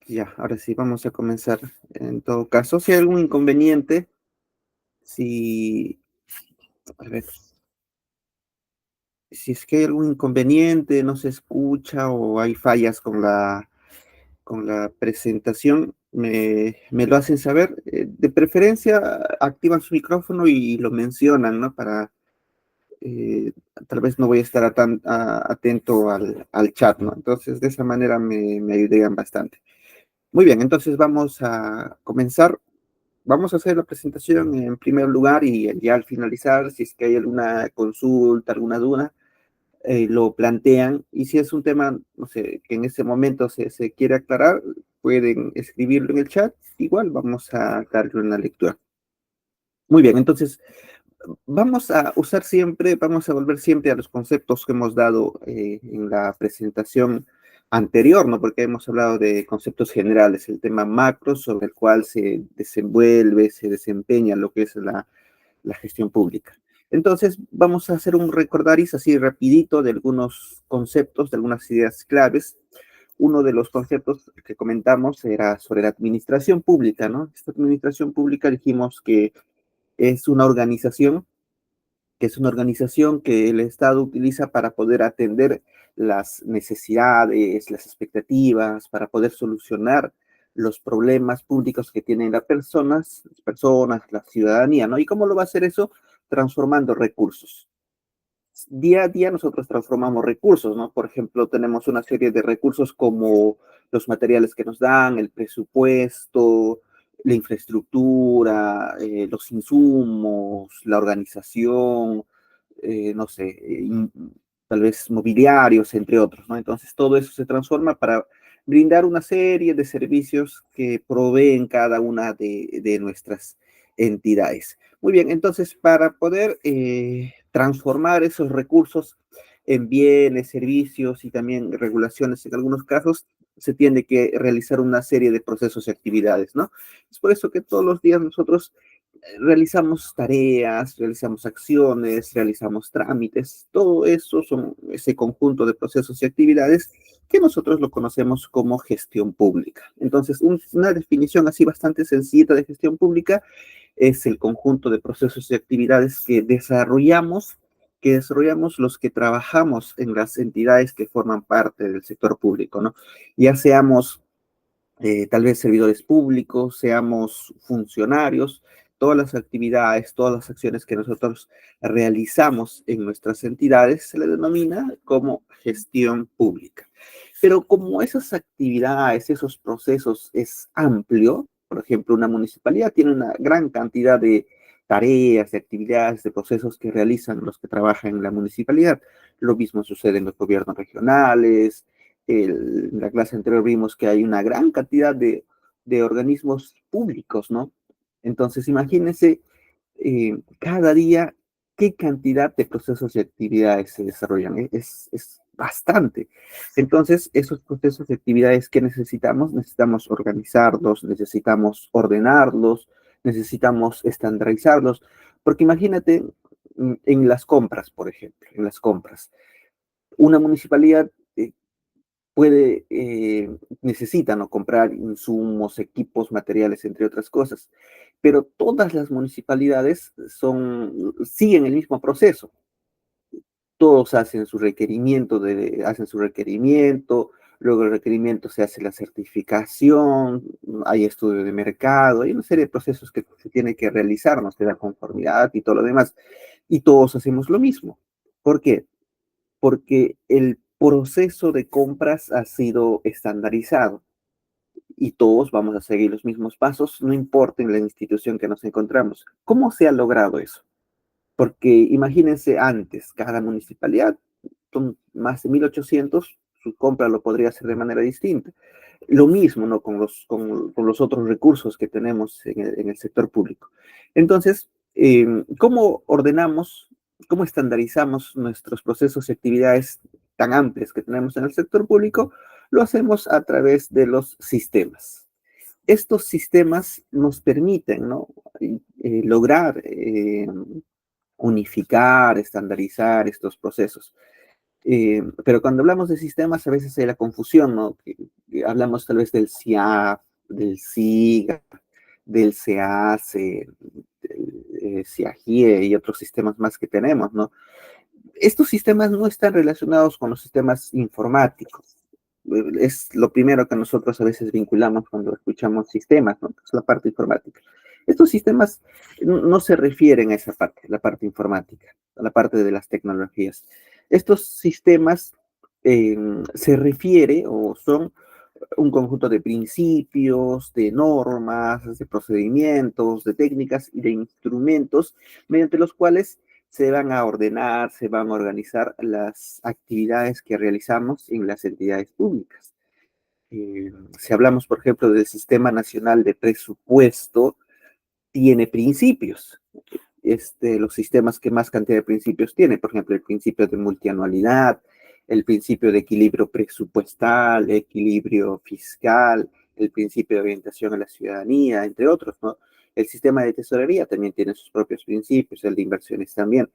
Ya, ahora sí, vamos a comenzar. En todo caso, si hay algún inconveniente, si, a ver, si es que hay algún inconveniente, no se escucha o hay fallas con la presentación, me lo hacen saber. De preferencia, activan su micrófono y lo mencionan, ¿no? Eh, Tal vez no voy a estar atento al chat, ¿no? Entonces, de esa manera me ayudarían bastante. Muy bien, entonces vamos a comenzar. Vamos a hacer la presentación en primer lugar y ya al finalizar, si es que hay alguna consulta, alguna duda, lo plantean. Y si es un tema, no sé, que en ese momento se quiere aclarar, pueden escribirlo en el chat. Igual vamos a darle una lectura. Muy bien, entonces vamos a volver siempre a los conceptos que hemos dado en la presentación anterior, ¿no? Porque hemos hablado de conceptos generales, el tema macro sobre el cual se desenvuelve, se desempeña lo que es la gestión pública. Entonces, vamos a hacer un recordaris así rapidito de algunos conceptos, de algunas ideas claves. Uno de los conceptos que comentamos era sobre la administración pública, ¿no? Esta administración pública dijimos es una organización que es una organización que el Estado utiliza para poder atender las necesidades, las expectativas, para poder solucionar los problemas públicos que tienen las personas, la ciudadanía, ¿no? ¿Y cómo lo va a hacer eso? Transformando recursos. Día a día nosotros transformamos recursos, ¿no? Por ejemplo, tenemos una serie de recursos como los materiales que nos dan, el presupuesto, la infraestructura, los insumos, la organización, no sé, tal vez mobiliarios, entre otros, ¿no? Entonces todo eso se transforma para brindar una serie de servicios que proveen cada una de nuestras entidades. Muy bien, entonces para poder transformar esos recursos en bienes, servicios y también regulaciones en algunos casos, se tiene que realizar una serie de procesos y actividades, ¿no? Es por eso que todos los días nosotros realizamos tareas, realizamos acciones, realizamos trámites, todo eso son ese conjunto de procesos y actividades que nosotros lo conocemos como gestión pública. Entonces, una definición así bastante sencilla de gestión pública es el conjunto de procesos y actividades que desarrollamos los que trabajamos en las entidades que forman parte del sector público, ¿no? Ya seamos tal vez servidores públicos, seamos funcionarios, todas las actividades, todas las acciones que nosotros realizamos en nuestras entidades se le denomina como gestión pública. Pero como esas actividades, esos procesos es amplio, por ejemplo, una municipalidad tiene una gran cantidad de tareas, de actividades, de procesos que realizan los que trabajan en la municipalidad. Lo mismo sucede en los gobiernos regionales. En la clase anterior vimos que hay una gran cantidad de organismos públicos, ¿no? Entonces, imagínense cada día qué cantidad de procesos y actividades se desarrollan. Es bastante. Entonces, esos procesos y actividades que necesitamos, necesitamos organizarlos, necesitamos ordenarlos, necesitamos estandarizarlos, porque imagínate en las compras, por ejemplo, en las compras. Una municipalidad necesita ¿no? comprar insumos, equipos, materiales, entre otras cosas. Pero todas las municipalidades siguen el mismo proceso. Todos hacen su requerimiento, luego el requerimiento se hace la certificación, hay estudio de mercado, hay una serie de procesos que se tiene que realizar, no se da conformidad y todo lo demás. Y todos hacemos lo mismo. ¿Por qué? Porque el proceso de compras ha sido estandarizado y todos vamos a seguir los mismos pasos, no importa en la institución que nos encontramos. ¿Cómo se ha logrado eso? Porque imagínense antes, cada municipalidad, son más de 1.800, su compra lo podría hacer de manera distinta. Lo mismo, ¿no? Con los otros recursos que tenemos en el sector público. Entonces, ¿cómo ordenamos, cómo estandarizamos nuestros procesos y actividades tan amplias que tenemos en el sector público? Lo hacemos a través de los sistemas. Estos sistemas nos permiten, ¿no? Lograr unificar, estandarizar estos procesos. Pero cuando hablamos de sistemas, a veces hay la confusión, ¿no? hablamos tal vez del CIAF, del SIGA, del SEACE, del CIAGIE y otros sistemas más que tenemos, ¿no? Estos sistemas no están relacionados con los sistemas informáticos. Es lo primero que nosotros a veces vinculamos cuando escuchamos sistemas, ¿no? Es la parte informática. Estos sistemas no se refieren a esa parte, la parte informática, a la parte de las tecnologías. Estos sistemas se refiere o son un conjunto de principios, de normas, de procedimientos, de técnicas y de instrumentos mediante los cuales se van a ordenar, se van a organizar las actividades que realizamos en las entidades públicas. Si hablamos, por ejemplo, del Sistema Nacional de Presupuesto, tiene principios. Los sistemas que más cantidad de principios tiene, por ejemplo, el principio de multianualidad, el principio de equilibrio presupuestal, equilibrio fiscal, el principio de orientación a la ciudadanía, entre otros, ¿no? El sistema de tesorería también tiene sus propios principios, el de inversiones también.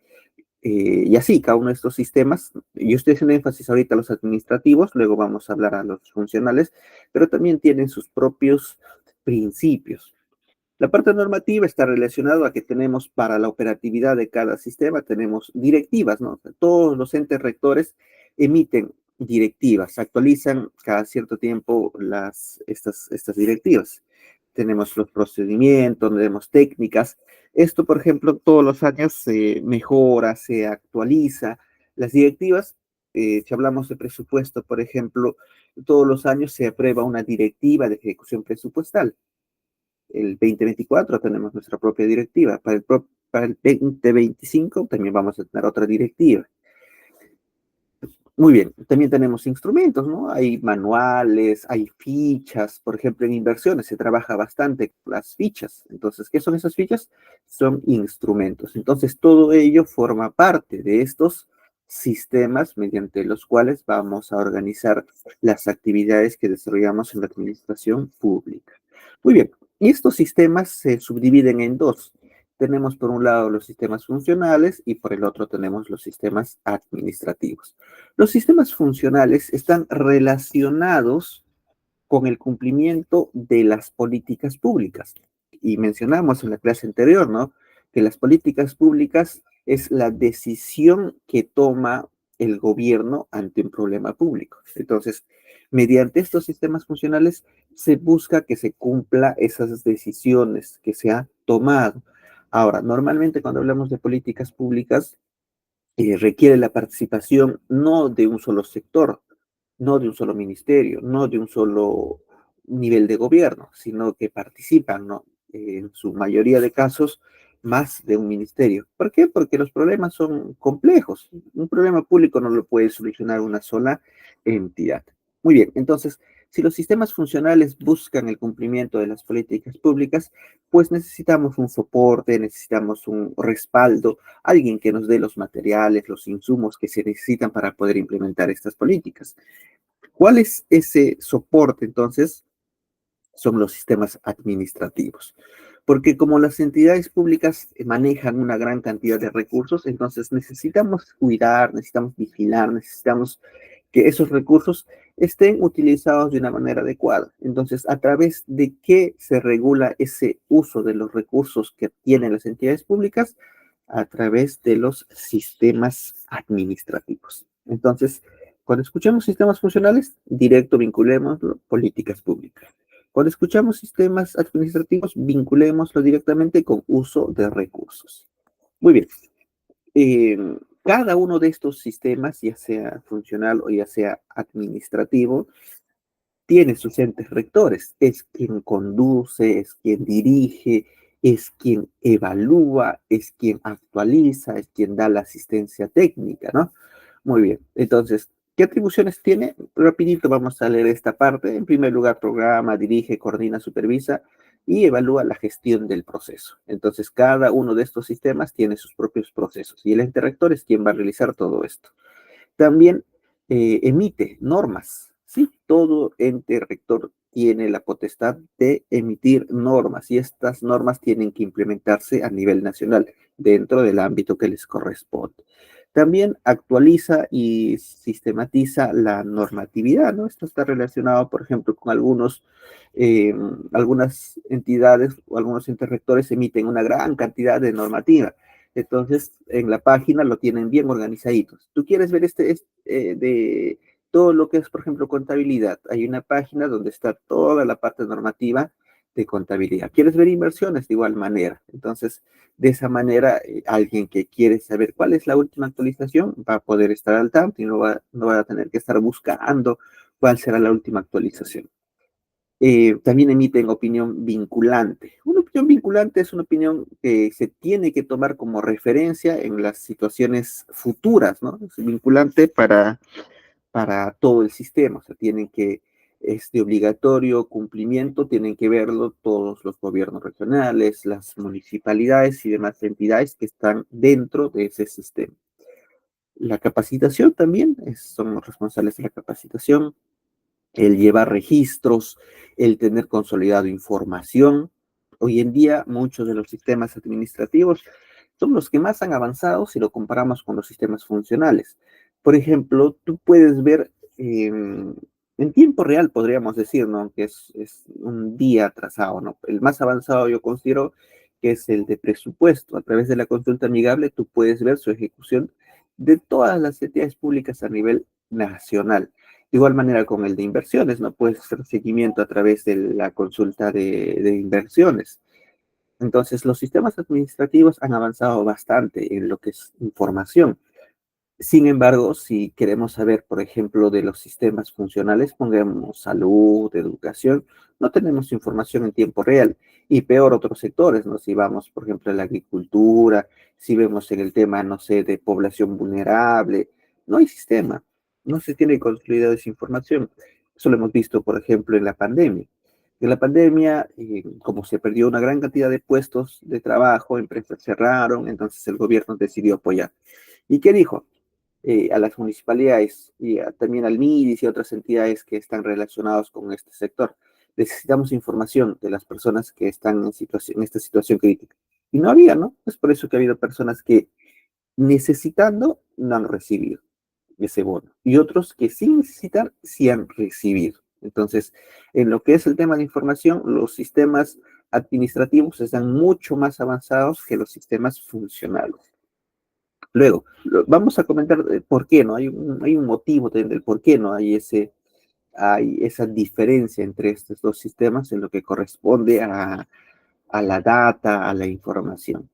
Y así, cada uno de estos sistemas, yo estoy haciendo énfasis ahorita a los administrativos, luego vamos a hablar a los funcionales, pero también tienen sus propios principios. La parte normativa está relacionada a que tenemos para la operatividad de cada sistema, tenemos directivas, ¿no? O sea, todos los entes rectores emiten directivas, actualizan cada cierto tiempo estas directivas. Tenemos los procedimientos, tenemos técnicas. Esto, por ejemplo, todos los años se mejora, se actualiza. Las directivas, si hablamos de presupuesto, por ejemplo, todos los años se aprueba una directiva de ejecución presupuestal. El 2024 tenemos nuestra propia directiva. Para el 2025 también vamos a tener otra directiva. Muy bien, también tenemos instrumentos, ¿no? Hay manuales, hay fichas, por ejemplo, en inversiones se trabaja bastante con las fichas. Entonces, ¿qué son esas fichas? Son instrumentos. Entonces, todo ello forma parte de estos sistemas mediante los cuales vamos a organizar las actividades que desarrollamos en la administración pública. Muy bien, y estos sistemas se subdividen en dos. Tenemos por un lado los sistemas funcionales y por el otro tenemos los sistemas administrativos. Los sistemas funcionales están relacionados con el cumplimiento de las políticas públicas. Y mencionamos en la clase anterior, ¿no? Que las políticas públicas es la decisión que toma el gobierno ante un problema público. Entonces, mediante estos sistemas funcionales se busca que se cumpla esas decisiones que se ha tomado. Ahora, normalmente cuando hablamos de políticas públicas, requiere la participación no de un solo sector, no de un solo ministerio, no de un solo nivel de gobierno, sino que participan, ¿no? En su mayoría de casos, más de un ministerio. ¿Por qué? Porque los problemas son complejos. Un problema público no lo puede solucionar una sola entidad. Muy bien, entonces, si los sistemas funcionales buscan el cumplimiento de las políticas públicas, pues necesitamos un soporte, necesitamos un respaldo, alguien que nos dé los materiales, los insumos que se necesitan para poder implementar estas políticas. ¿Cuál es ese soporte entonces? Son los sistemas administrativos. Porque como las entidades públicas manejan una gran cantidad de recursos, entonces necesitamos cuidar, necesitamos vigilar, necesitamos que esos recursos estén utilizados de una manera adecuada. Entonces, ¿a través de qué se regula ese uso de los recursos que tienen las entidades públicas? A través de los sistemas administrativos. Entonces, cuando escuchamos sistemas funcionales, directo vinculemos políticas públicas. Cuando escuchamos sistemas administrativos, vinculémoslo directamente con uso de recursos. Muy bien. Cada uno de estos sistemas, ya sea funcional o ya sea administrativo, tiene sus entes rectores. Es quien conduce, es quien dirige, es quien evalúa, es quien actualiza, es quien da la asistencia técnica, ¿no? Muy bien. Entonces, ¿qué atribuciones tiene? Rapidito vamos a leer esta parte. En primer lugar, programa, dirige, coordina, supervisa y evalúa la gestión del proceso. Entonces, cada uno de estos sistemas tiene sus propios procesos y el ente rector es quien va a realizar todo esto. También emite normas, ¿sí? Todo ente rector tiene la potestad de emitir normas y estas normas tienen que implementarse a nivel nacional dentro del ámbito que les corresponde. También actualiza y sistematiza la normatividad, ¿no? Esto está relacionado, por ejemplo, con eh, algunas entidades o algunos entes rectores emiten una gran cantidad de normativa. Entonces, en la página lo tienen bien organizaditos. Tú quieres ver de todo lo que es, por ejemplo, contabilidad. Hay una página donde está toda la parte normativa de contabilidad. ¿Quieres ver inversiones? De igual manera. Entonces, de esa manera, alguien que quiere saber cuál es la última actualización va a poder estar al tanto y no va a tener que estar buscando cuál será la última actualización. También emiten opinión vinculante. Una opinión vinculante es una opinión que se tiene que tomar como referencia en las situaciones futuras, ¿no? Es vinculante para todo el sistema, o sea, tienen que, este obligatorio cumplimiento, tienen que verlo todos los gobiernos regionales, las municipalidades y demás entidades que están dentro de ese sistema. La capacitación también, somos responsables de la capacitación, el llevar registros, el tener consolidado información. Hoy en día, muchos de los sistemas administrativos son los que más han avanzado si lo comparamos con los sistemas funcionales. Por ejemplo, tú puedes ver en tiempo real, podríamos decir, ¿no? Que es un día atrasado, ¿no? El más avanzado yo considero que es el de presupuesto. A través de la consulta amigable, tú puedes ver su ejecución de todas las entidades públicas a nivel nacional. De igual manera con el de inversiones, ¿no? Puedes hacer seguimiento a través de la consulta de inversiones. Entonces, los sistemas administrativos han avanzado bastante en lo que es información. Sin embargo, si queremos saber, por ejemplo, de los sistemas funcionales, pongamos salud, educación, no tenemos información en tiempo real. Y peor otros sectores, ¿no? Si vamos, por ejemplo, a la agricultura, si vemos en el tema, no sé, de población vulnerable, no hay sistema, no se tiene consolidada esa información. Eso lo hemos visto, por ejemplo, en la pandemia. En la pandemia, como se perdió una gran cantidad de puestos de trabajo, empresas cerraron, entonces el gobierno decidió apoyar. ¿Y qué dijo? A las municipalidades y también al MIDIS y otras entidades que están relacionados con este sector. Necesitamos información de las personas que están en esta situación crítica. Y no había, ¿no? Es por eso que ha habido personas que necesitando no han recibido ese bono y otros que sin necesitar sí han recibido. Entonces, en lo que es el tema de información, los sistemas administrativos están mucho más avanzados que los sistemas funcionales. Luego, vamos a comentar por qué, ¿no? Hay un motivo del por qué no hay esa diferencia entre estos dos sistemas en lo que corresponde a la data, a la información.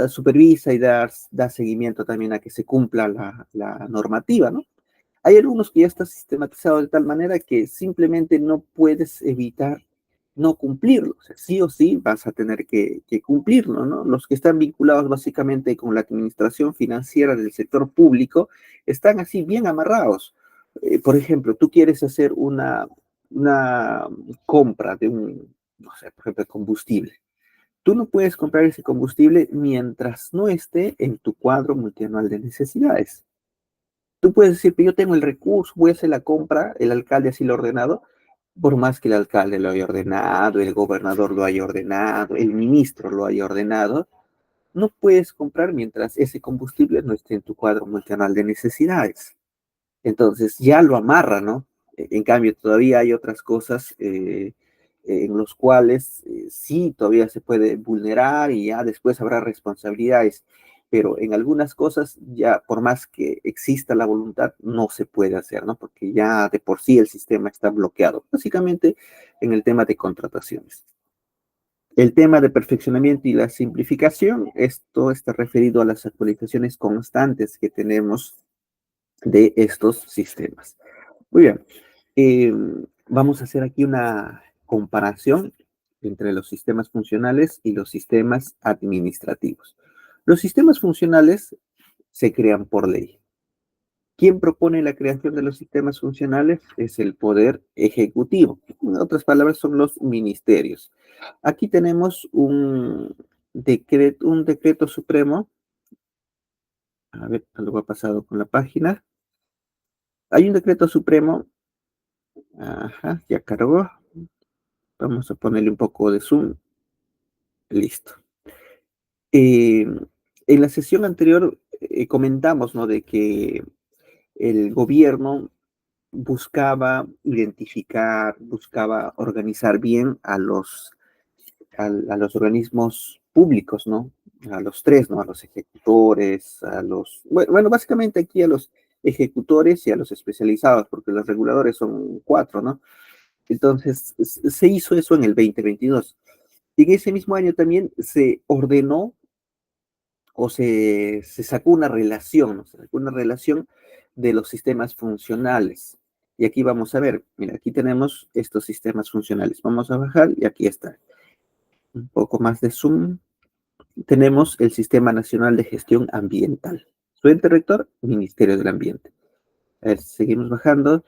Supervisa y da seguimiento también a que se cumpla la normativa, ¿no? Hay algunos que ya está sistematizado de tal manera que simplemente no puedes evitar no cumplirlo. O sea, sí o sí vas a tener que cumplirlo, ¿no? Los que están vinculados básicamente con la administración financiera del sector público están así bien amarrados. Por ejemplo, tú quieres hacer una compra de no sé, por ejemplo, combustible. Tú no puedes comprar ese combustible mientras no esté en tu cuadro multianual de necesidades. Tú puedes decir, que yo tengo el recurso, voy a hacer la compra, el alcalde así lo ha ordenado, por más que el alcalde lo haya ordenado, el gobernador lo haya ordenado, el ministro lo haya ordenado, no puedes comprar mientras ese combustible no esté en tu cuadro multianual de necesidades. Entonces ya lo amarra, ¿no? En cambio, todavía hay otras cosas en los cuales sí todavía se puede vulnerar y ya después habrá responsabilidades, pero en algunas cosas ya por más que exista la voluntad no se puede hacer, ¿no? Porque ya de por sí el sistema está bloqueado, básicamente en el tema de contrataciones. El tema de perfeccionamiento y la simplificación, esto está referido a las actualizaciones constantes que tenemos de estos sistemas. Muy bien. Eh, Vamos a hacer aquí una comparación entre los sistemas funcionales y los sistemas administrativos. Los sistemas funcionales se crean por ley. ¿Quién propone la creación de los sistemas funcionales? Es el Poder Ejecutivo. En otras palabras, son los ministerios. Aquí tenemos un decreto supremo. A ver, algo ha pasado con la página. Hay un decreto supremo. Ajá, ya cargó. Vamos a ponerle un poco de zoom. Listo. En la sesión anterior comentamos, ¿no? De que el gobierno buscaba identificar, buscaba organizar bien a los organismos públicos, ¿no? A los tres, ¿no? A los ejecutores, bueno, básicamente aquí a los ejecutores y a los especializados, porque los reguladores son cuatro, ¿no? Entonces, se hizo eso en el 2022. Y en ese mismo año también se ordenó o se sacó una relación, ¿no? Se sacó una relación de los sistemas funcionales. Y aquí vamos a ver, mira, aquí tenemos estos sistemas funcionales. Vamos a bajar y aquí está. Un poco más de zoom. Tenemos el Sistema Nacional de Gestión Ambiental. Su ente rector, Ministerio del Ambiente. A ver, seguimos bajando.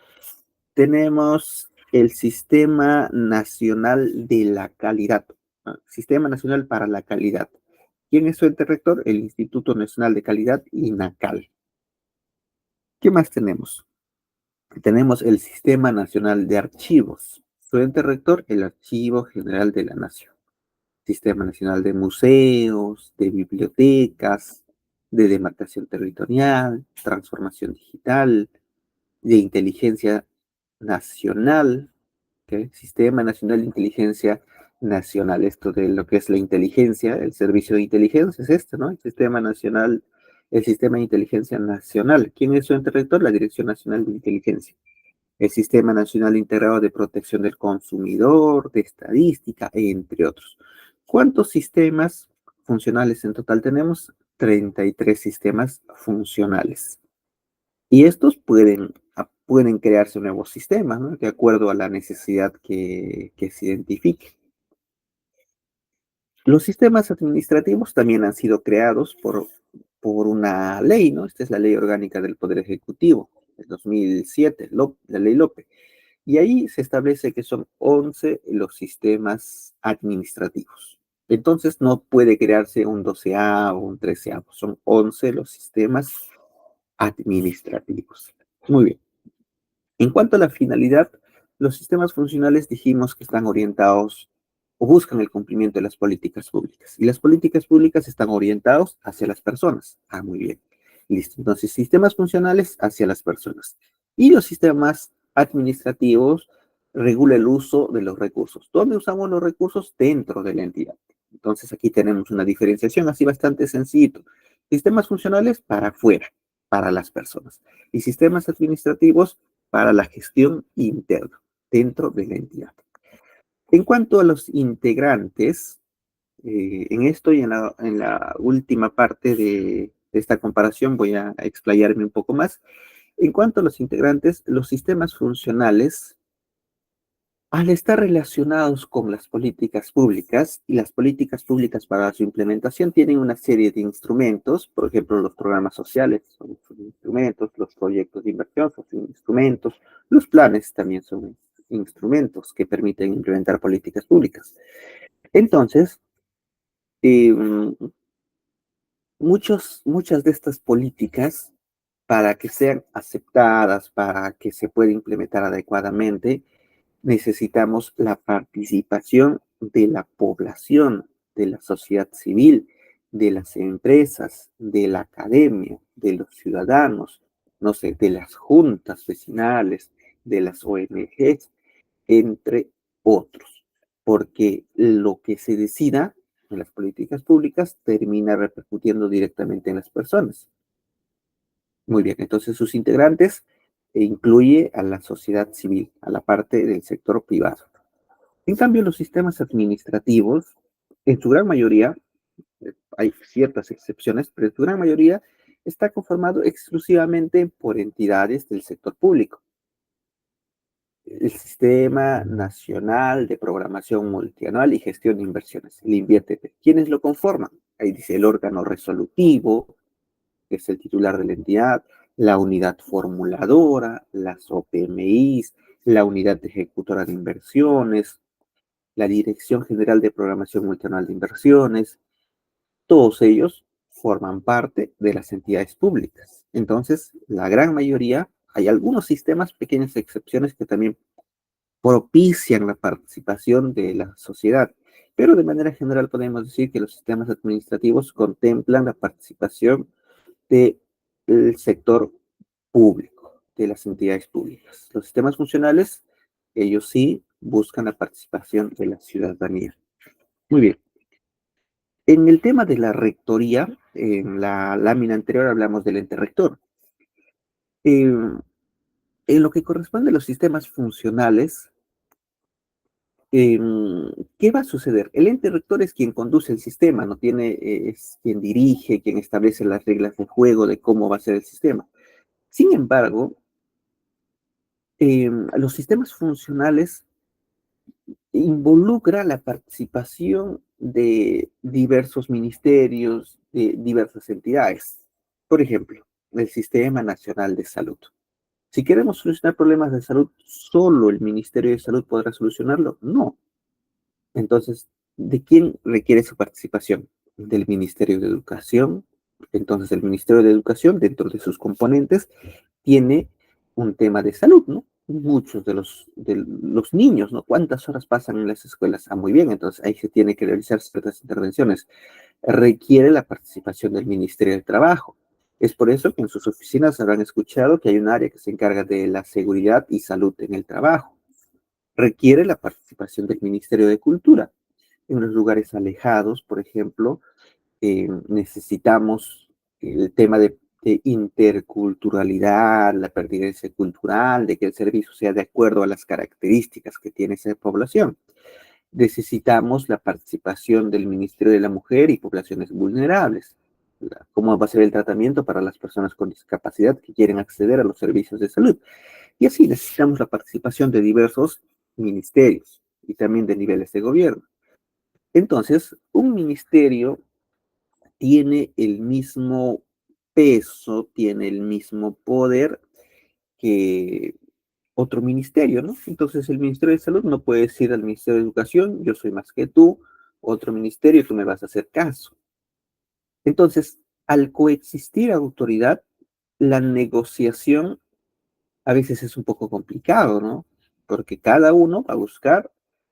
Tenemos el Sistema Nacional de la Calidad. Sistema Nacional para la Calidad. ¿Quién es su ente rector? El Instituto Nacional de Calidad, INACAL. ¿Qué más tenemos? Tenemos el Sistema Nacional de Archivos. Su ente rector, el Archivo General de la Nación. Sistema Nacional de Museos, de Bibliotecas, de Demarcación Territorial, Transformación Digital, de Inteligencia Nacional, ¿ok? Sistema Nacional de Inteligencia Nacional. Esto de lo que es la inteligencia, el servicio de inteligencia es este, ¿no? El Sistema Nacional, el Sistema de Inteligencia Nacional. ¿Quién es su ente rector? La Dirección Nacional de Inteligencia. El Sistema Nacional Integrado de Protección del Consumidor, de Estadística, entre otros. ¿Cuántos sistemas funcionales en total tenemos? 33 sistemas funcionales. Y estos pueden crearse nuevos sistemas, ¿no? De acuerdo a la necesidad que se identifique. Los sistemas administrativos también han sido creados por una ley, ¿no? Esta es la Ley Orgánica del Poder Ejecutivo, del 2007, la Ley Lope. Y ahí se establece que son 11 los sistemas administrativos. Entonces no puede crearse un 12A o un 13A, son 11 los sistemas administrativos. Muy bien. En cuanto a la finalidad, los sistemas funcionales dijimos que están orientados o buscan el cumplimiento de las políticas públicas. Y las políticas públicas están orientados hacia las personas. Ah, muy bien. Listo. Entonces, sistemas funcionales hacia las personas. Y los sistemas administrativos regula el uso de los recursos. ¿Dónde usamos los recursos? Dentro de la entidad. Entonces, aquí tenemos una diferenciación así bastante sencillito. Sistemas funcionales para afuera, para las personas. Y sistemas administrativos para la gestión interna dentro de la entidad. En cuanto a los integrantes, en esto y en la última parte de esta comparación voy a explayarme un poco más. En cuanto a los integrantes, los sistemas funcionales, al estar relacionados con las políticas públicas y las políticas públicas para su implementación tienen una serie de instrumentos, por ejemplo, los programas sociales son instrumentos, los proyectos de inversión son instrumentos, los planes también son instrumentos que permiten implementar políticas públicas. Entonces, eh, muchas de estas políticas, para que sean aceptadas, para que se pueda implementar adecuadamente, necesitamos la participación de la población, de la sociedad civil, de las empresas, de la academia, de los ciudadanos, no sé, de las juntas vecinales, de las ONGs, entre otros, porque lo que se decida en las políticas públicas termina repercutiendo directamente en las personas. Muy bien, entonces sus integrantes incluye a la sociedad civil, a la parte del sector privado. En cambio, los sistemas administrativos, en su gran mayoría, hay ciertas excepciones, pero en su gran mayoría está conformado exclusivamente por entidades del sector público. El Sistema Nacional de Programación Multianual y Gestión de Inversiones, el INVIERTEP. ¿Quiénes lo conforman? Ahí dice el órgano resolutivo, que es el titular de la entidad, la unidad formuladora, las OPMIs, la unidad ejecutora de inversiones, la Dirección General de Programación Multianual de Inversiones, todos ellos forman parte de las entidades públicas. Entonces, la gran mayoría, hay algunos sistemas, pequeñas excepciones que también propician la participación de la sociedad, pero de manera general podemos decir que los sistemas administrativos contemplan la participación del sector público, de las entidades públicas. Los sistemas funcionales, ellos sí buscan la participación de la ciudadanía. Muy bien. En el tema de la rectoría, en la lámina anterior hablamos del ente rector. En lo que corresponde a los sistemas funcionales, ¿qué va a suceder? El ente rector es quien conduce el sistema, no tiene, es quien dirige, quien establece las reglas de juego de cómo va a ser el sistema. Sin embargo, los sistemas funcionales involucra la participación de diversos ministerios, de diversas entidades. Por ejemplo, el Sistema Nacional de Salud. Si queremos solucionar problemas de salud, ¿solo el Ministerio de Salud podrá solucionarlo? No. Entonces, ¿de quién requiere su participación? Del Ministerio de Educación. Entonces, el Ministerio de Educación, dentro de sus componentes, tiene un tema de salud, ¿no? Muchos de los niños, ¿no? ¿Cuántas horas pasan en las escuelas? Ah, muy bien, entonces ahí se tiene que realizar ciertas intervenciones. Requiere la participación del Ministerio de Trabajo. Es por eso que en sus oficinas habrán escuchado que hay un área que se encarga de la seguridad y salud en el trabajo. Requiere la participación del Ministerio de Cultura. En los lugares alejados, por ejemplo, necesitamos el tema de interculturalidad, la pertinencia cultural, de que el servicio sea de acuerdo a las características que tiene esa población. Necesitamos la participación del Ministerio de la Mujer y Poblaciones Vulnerables. ¿Cómo va a ser el tratamiento para las personas con discapacidad que quieren acceder a los servicios de salud? Y así necesitamos la participación de diversos ministerios y también de niveles de gobierno. Entonces, un ministerio tiene el mismo peso, tiene el mismo poder que otro ministerio, ¿no? Entonces el Ministerio de Salud no puede decir al Ministerio de Educación, yo soy más que tú, otro ministerio, tú me vas a hacer caso. Entonces, al coexistir autoridad, la negociación a veces es un poco complicado, ¿no? Porque cada uno va a buscar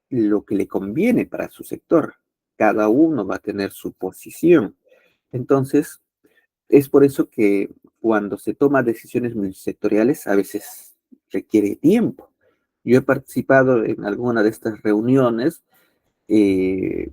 lo que le conviene para su sector. Cada uno va a tener su posición. Entonces, es por eso que cuando se toman decisiones multisectoriales a veces requiere tiempo. Yo he participado en alguna de estas reuniones eh,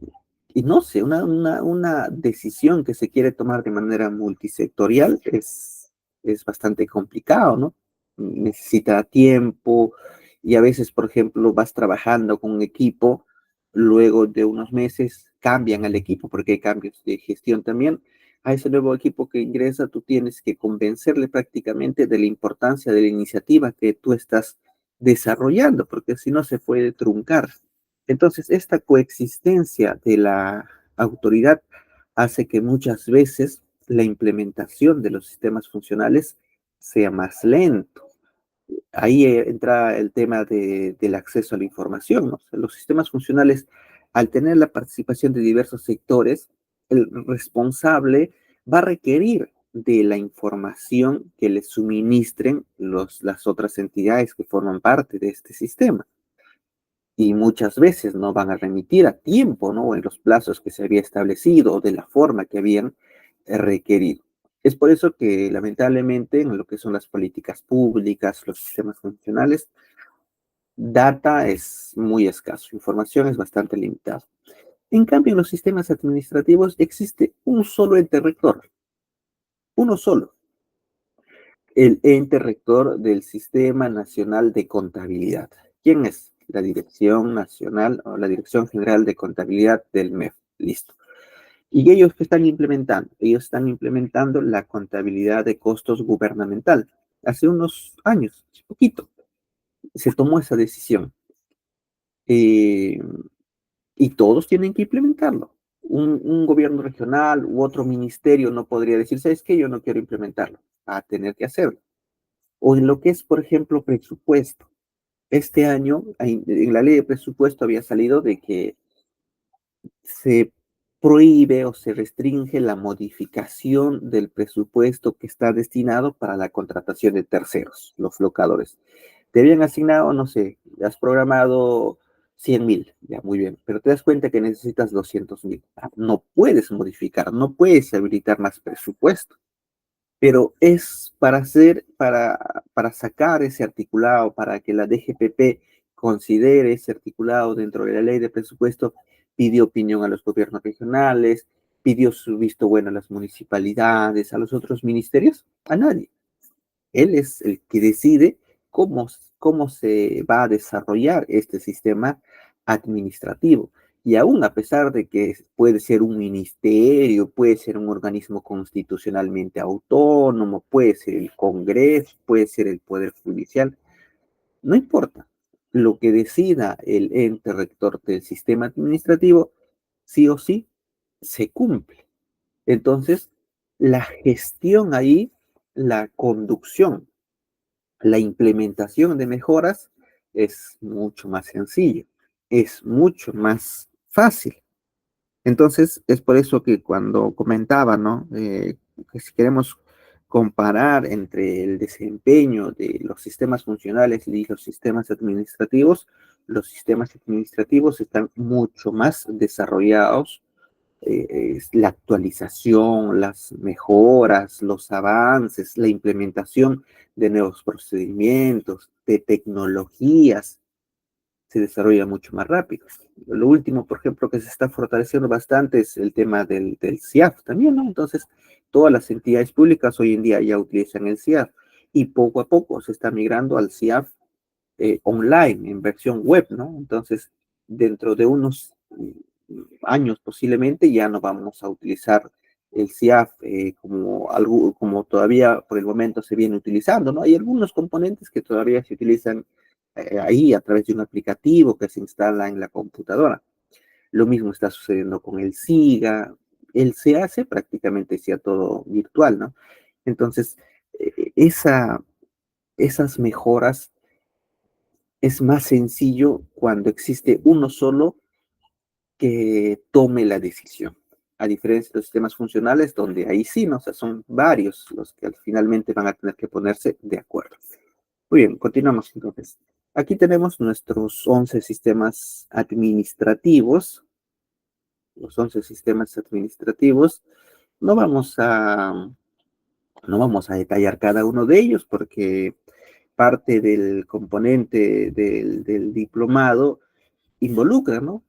y no sé, una decisión que se quiere tomar de manera multisectorial es bastante complicado, ¿no? Necesita tiempo y a veces, por ejemplo, vas trabajando con un equipo, luego de unos meses cambian al equipo porque hay cambios de gestión también. A ese nuevo equipo que ingresa, tú tienes que convencerle prácticamente de la importancia de la iniciativa que tú estás desarrollando, porque si no se puede truncar. Entonces, esta coexistencia de la autoridad hace que muchas veces la implementación de los sistemas funcionales sea más lento. Ahí entra el tema del acceso a la información, ¿no? O sea, los sistemas funcionales, al tener la participación de diversos sectores, el responsable va a requerir de la información que le suministren las otras entidades que forman parte de este sistema y muchas veces no van a remitir a tiempo, ¿no? O en los plazos que se había establecido o de la forma que habían requerido. Es por eso que lamentablemente en lo que son las políticas públicas, los sistemas funcionales, data es muy escaso, información es bastante limitada. En cambio, en los sistemas administrativos existe un solo ente rector, uno solo, el ente rector del Sistema Nacional de Contabilidad. ¿Quién es? La Dirección Nacional o la Dirección General de Contabilidad del MEF. Listo. ¿Y ellos qué están implementando? Ellos están implementando la contabilidad de costos gubernamental. Hace unos años, hace poquito, se tomó esa decisión. Eh, y todos tienen que implementarlo. Un gobierno regional u otro ministerio no podría decir, ¿sabes qué? Yo no quiero implementarlo. Va a tener que hacerlo. O en lo que es, por ejemplo, presupuesto. Este año, en la ley de presupuesto había salido de que se prohíbe o se restringe la modificación del presupuesto que está destinado para la contratación de terceros, los locadores. Te habían asignado, no sé, has programado 100,000, ya muy bien, pero te das cuenta que necesitas 200,000. No puedes modificar, no puedes habilitar más presupuesto. pero es para hacer, para sacar ese articulado, para que la DGPP considere ese articulado dentro de la ley de presupuesto, pidió opinión a los gobiernos regionales, pidió su visto bueno a las municipalidades, a los otros ministerios, a nadie. Él es el que decide cómo se va a desarrollar este sistema administrativo. Y aún a pesar de que puede ser un ministerio, puede ser un organismo constitucionalmente autónomo, puede ser el Congreso, puede ser el Poder Judicial, no importa. Lo que decida el ente rector del sistema administrativo, sí o sí, se cumple. Entonces, la gestión ahí, la conducción, la implementación de mejoras es mucho más sencilla, es mucho más fácil. Entonces, es por eso que cuando comentaba, ¿no? Que si queremos comparar entre el desempeño de los sistemas funcionales y los sistemas administrativos están mucho más desarrollados, la actualización, las mejoras, los avances, la implementación de nuevos procedimientos, de tecnologías, se desarrolla mucho más rápido. Lo último, por ejemplo, que se está fortaleciendo bastante es el tema del CIAF también, ¿no? Entonces, todas las entidades públicas hoy en día ya utilizan el CIAF y poco a poco se está migrando al CIAF online, en versión web, ¿no? Entonces, dentro de unos años posiblemente ya no vamos a utilizar el CIAF como todavía por el momento se viene utilizando, ¿no? Hay algunos componentes que todavía se utilizan ahí a través de un aplicativo que se instala en la computadora. Lo mismo está sucediendo con el SIGA, el se hace prácticamente ya todo virtual, ¿no? Entonces, esas mejoras es más sencillo cuando existe uno solo que tome la decisión. A diferencia de los sistemas funcionales, donde ahí sí, ¿no? O sea, son varios los que finalmente van a tener que ponerse de acuerdo. Muy bien, continuamos entonces. Aquí tenemos nuestros 11 sistemas administrativos. Los 11 sistemas administrativos. No vamos a, no vamos a detallar cada uno de ellos porque parte del componente del diplomado involucra, ¿no?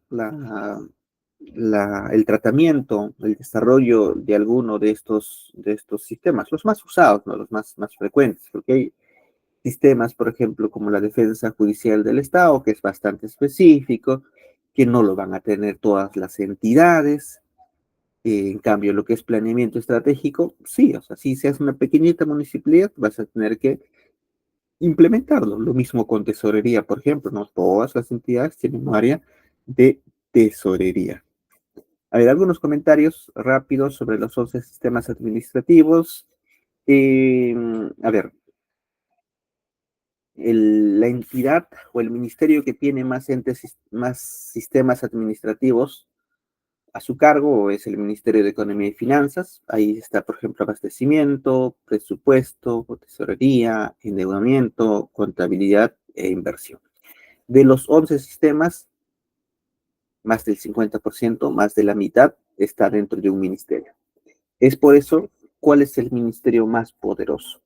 El tratamiento, el desarrollo de alguno de estos sistemas, los más usados, ¿no? Los más frecuentes, porque hay sistemas, por ejemplo, como la defensa judicial del Estado, que es bastante específico, que no lo van a tener todas las entidades. En cambio, lo que es planeamiento estratégico, sí, o sea, si seas una pequeñita municipalidad, vas a tener que implementarlo. Lo mismo con tesorería, por ejemplo, no todas las entidades tienen un área de tesorería. A ver, algunos comentarios rápidos sobre los 11 sistemas administrativos. A ver, la entidad o el ministerio que tiene más sistemas administrativos a su cargo es el Ministerio de Economía y Finanzas. Ahí está, por ejemplo, abastecimiento, presupuesto, tesorería, endeudamiento, contabilidad e inversión. De los 11 sistemas, más del 50%, más de la mitad, está dentro de un ministerio. Es por eso, ¿cuál es el ministerio más poderoso?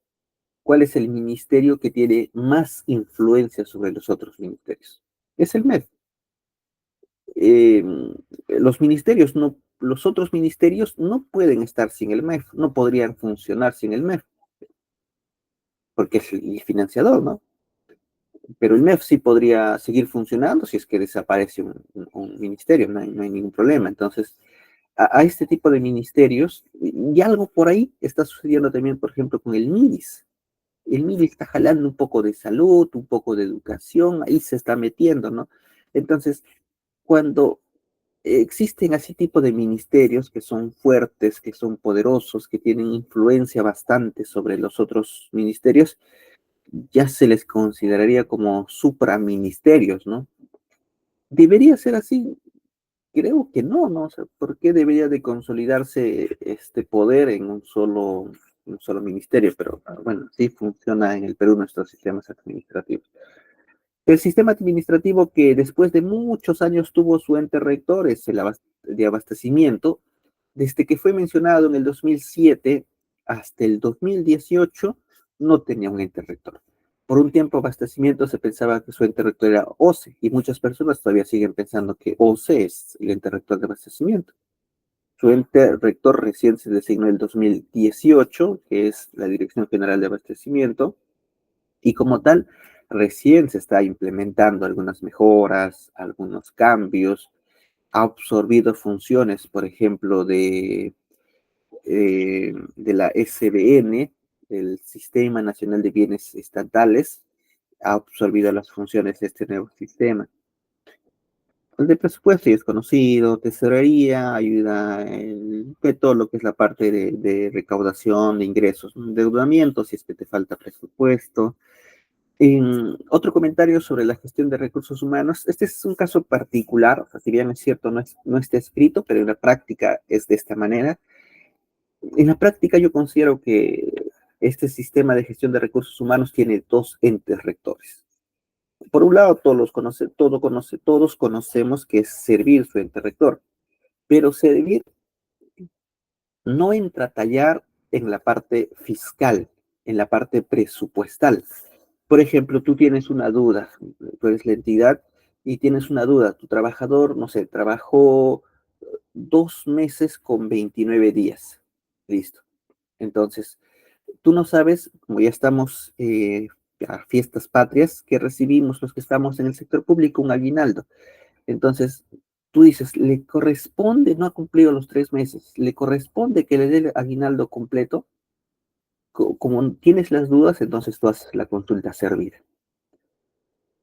¿Cuál es el ministerio que tiene más influencia sobre los otros ministerios? Es el MEF. Eh, los otros ministerios no pueden estar sin el MEF, no podrían funcionar sin el MEF, porque es el financiador, ¿no? Pero el MEF sí podría seguir funcionando si es que desaparece un ministerio, no hay ningún problema. Entonces, a este tipo de ministerios, y algo por ahí está sucediendo también, por ejemplo, con el MIDIS. El MIDIS está jalando un poco de salud, un poco de educación, ahí se está metiendo, ¿no? Entonces, cuando existen así tipo de ministerios que son fuertes, que son poderosos, que tienen influencia bastante sobre los otros ministerios, ya se les consideraría como supraministerios, ¿no? ¿Debería ser así? Creo que no, ¿no? O sea, ¿por qué debería de consolidarse este poder en un solo ministerio? Pero bueno, sí funciona en el Perú nuestros sistemas administrativos. El sistema administrativo que después de muchos años tuvo su ente rector es el de abastecimiento. Desde que fue mencionado en el 2007, hasta el 2018 no tenía un ente rector. Por un tiempo, abastecimiento se pensaba que su ente rector era OCE, y muchas personas todavía siguen pensando que OCE es el ente rector de abastecimiento. Su ente rector recién se designó en el 2018, que es la Dirección General de Abastecimiento, y como tal, recién se está implementando algunas mejoras, algunos cambios, ha absorbido funciones, por ejemplo, de la SBN, el Sistema Nacional de Bienes Estatales, ha absorbido las funciones de este nuevo sistema. El de presupuesto ya es conocido, tesorería, ayuda en todo lo que es la parte de recaudación de ingresos, endeudamiento, si es que te falta presupuesto. Otro comentario sobre la gestión de recursos humanos. Este es un caso particular, o sea, si bien es cierto, no está escrito, pero en la práctica es de esta manera. En la práctica yo considero que este sistema de gestión de recursos humanos tiene dos entes rectores. Por un lado, todos conocemos que es servir su ente rector, pero servir no entra a tallar en la parte fiscal, en la parte presupuestal. Por ejemplo, tú tienes una duda, tú eres la entidad y tienes una duda, tu trabajador, no sé, trabajó 2 meses con 29 días. Listo. Entonces, tú no sabes, como ya estamos a fiestas patrias, que recibimos los que estamos en el sector público un aguinaldo. Entonces, tú dices, le corresponde, no ha cumplido los 3 meses, le corresponde que le dé el aguinaldo completo. Como tienes las dudas, entonces tú haces la consulta a Servir.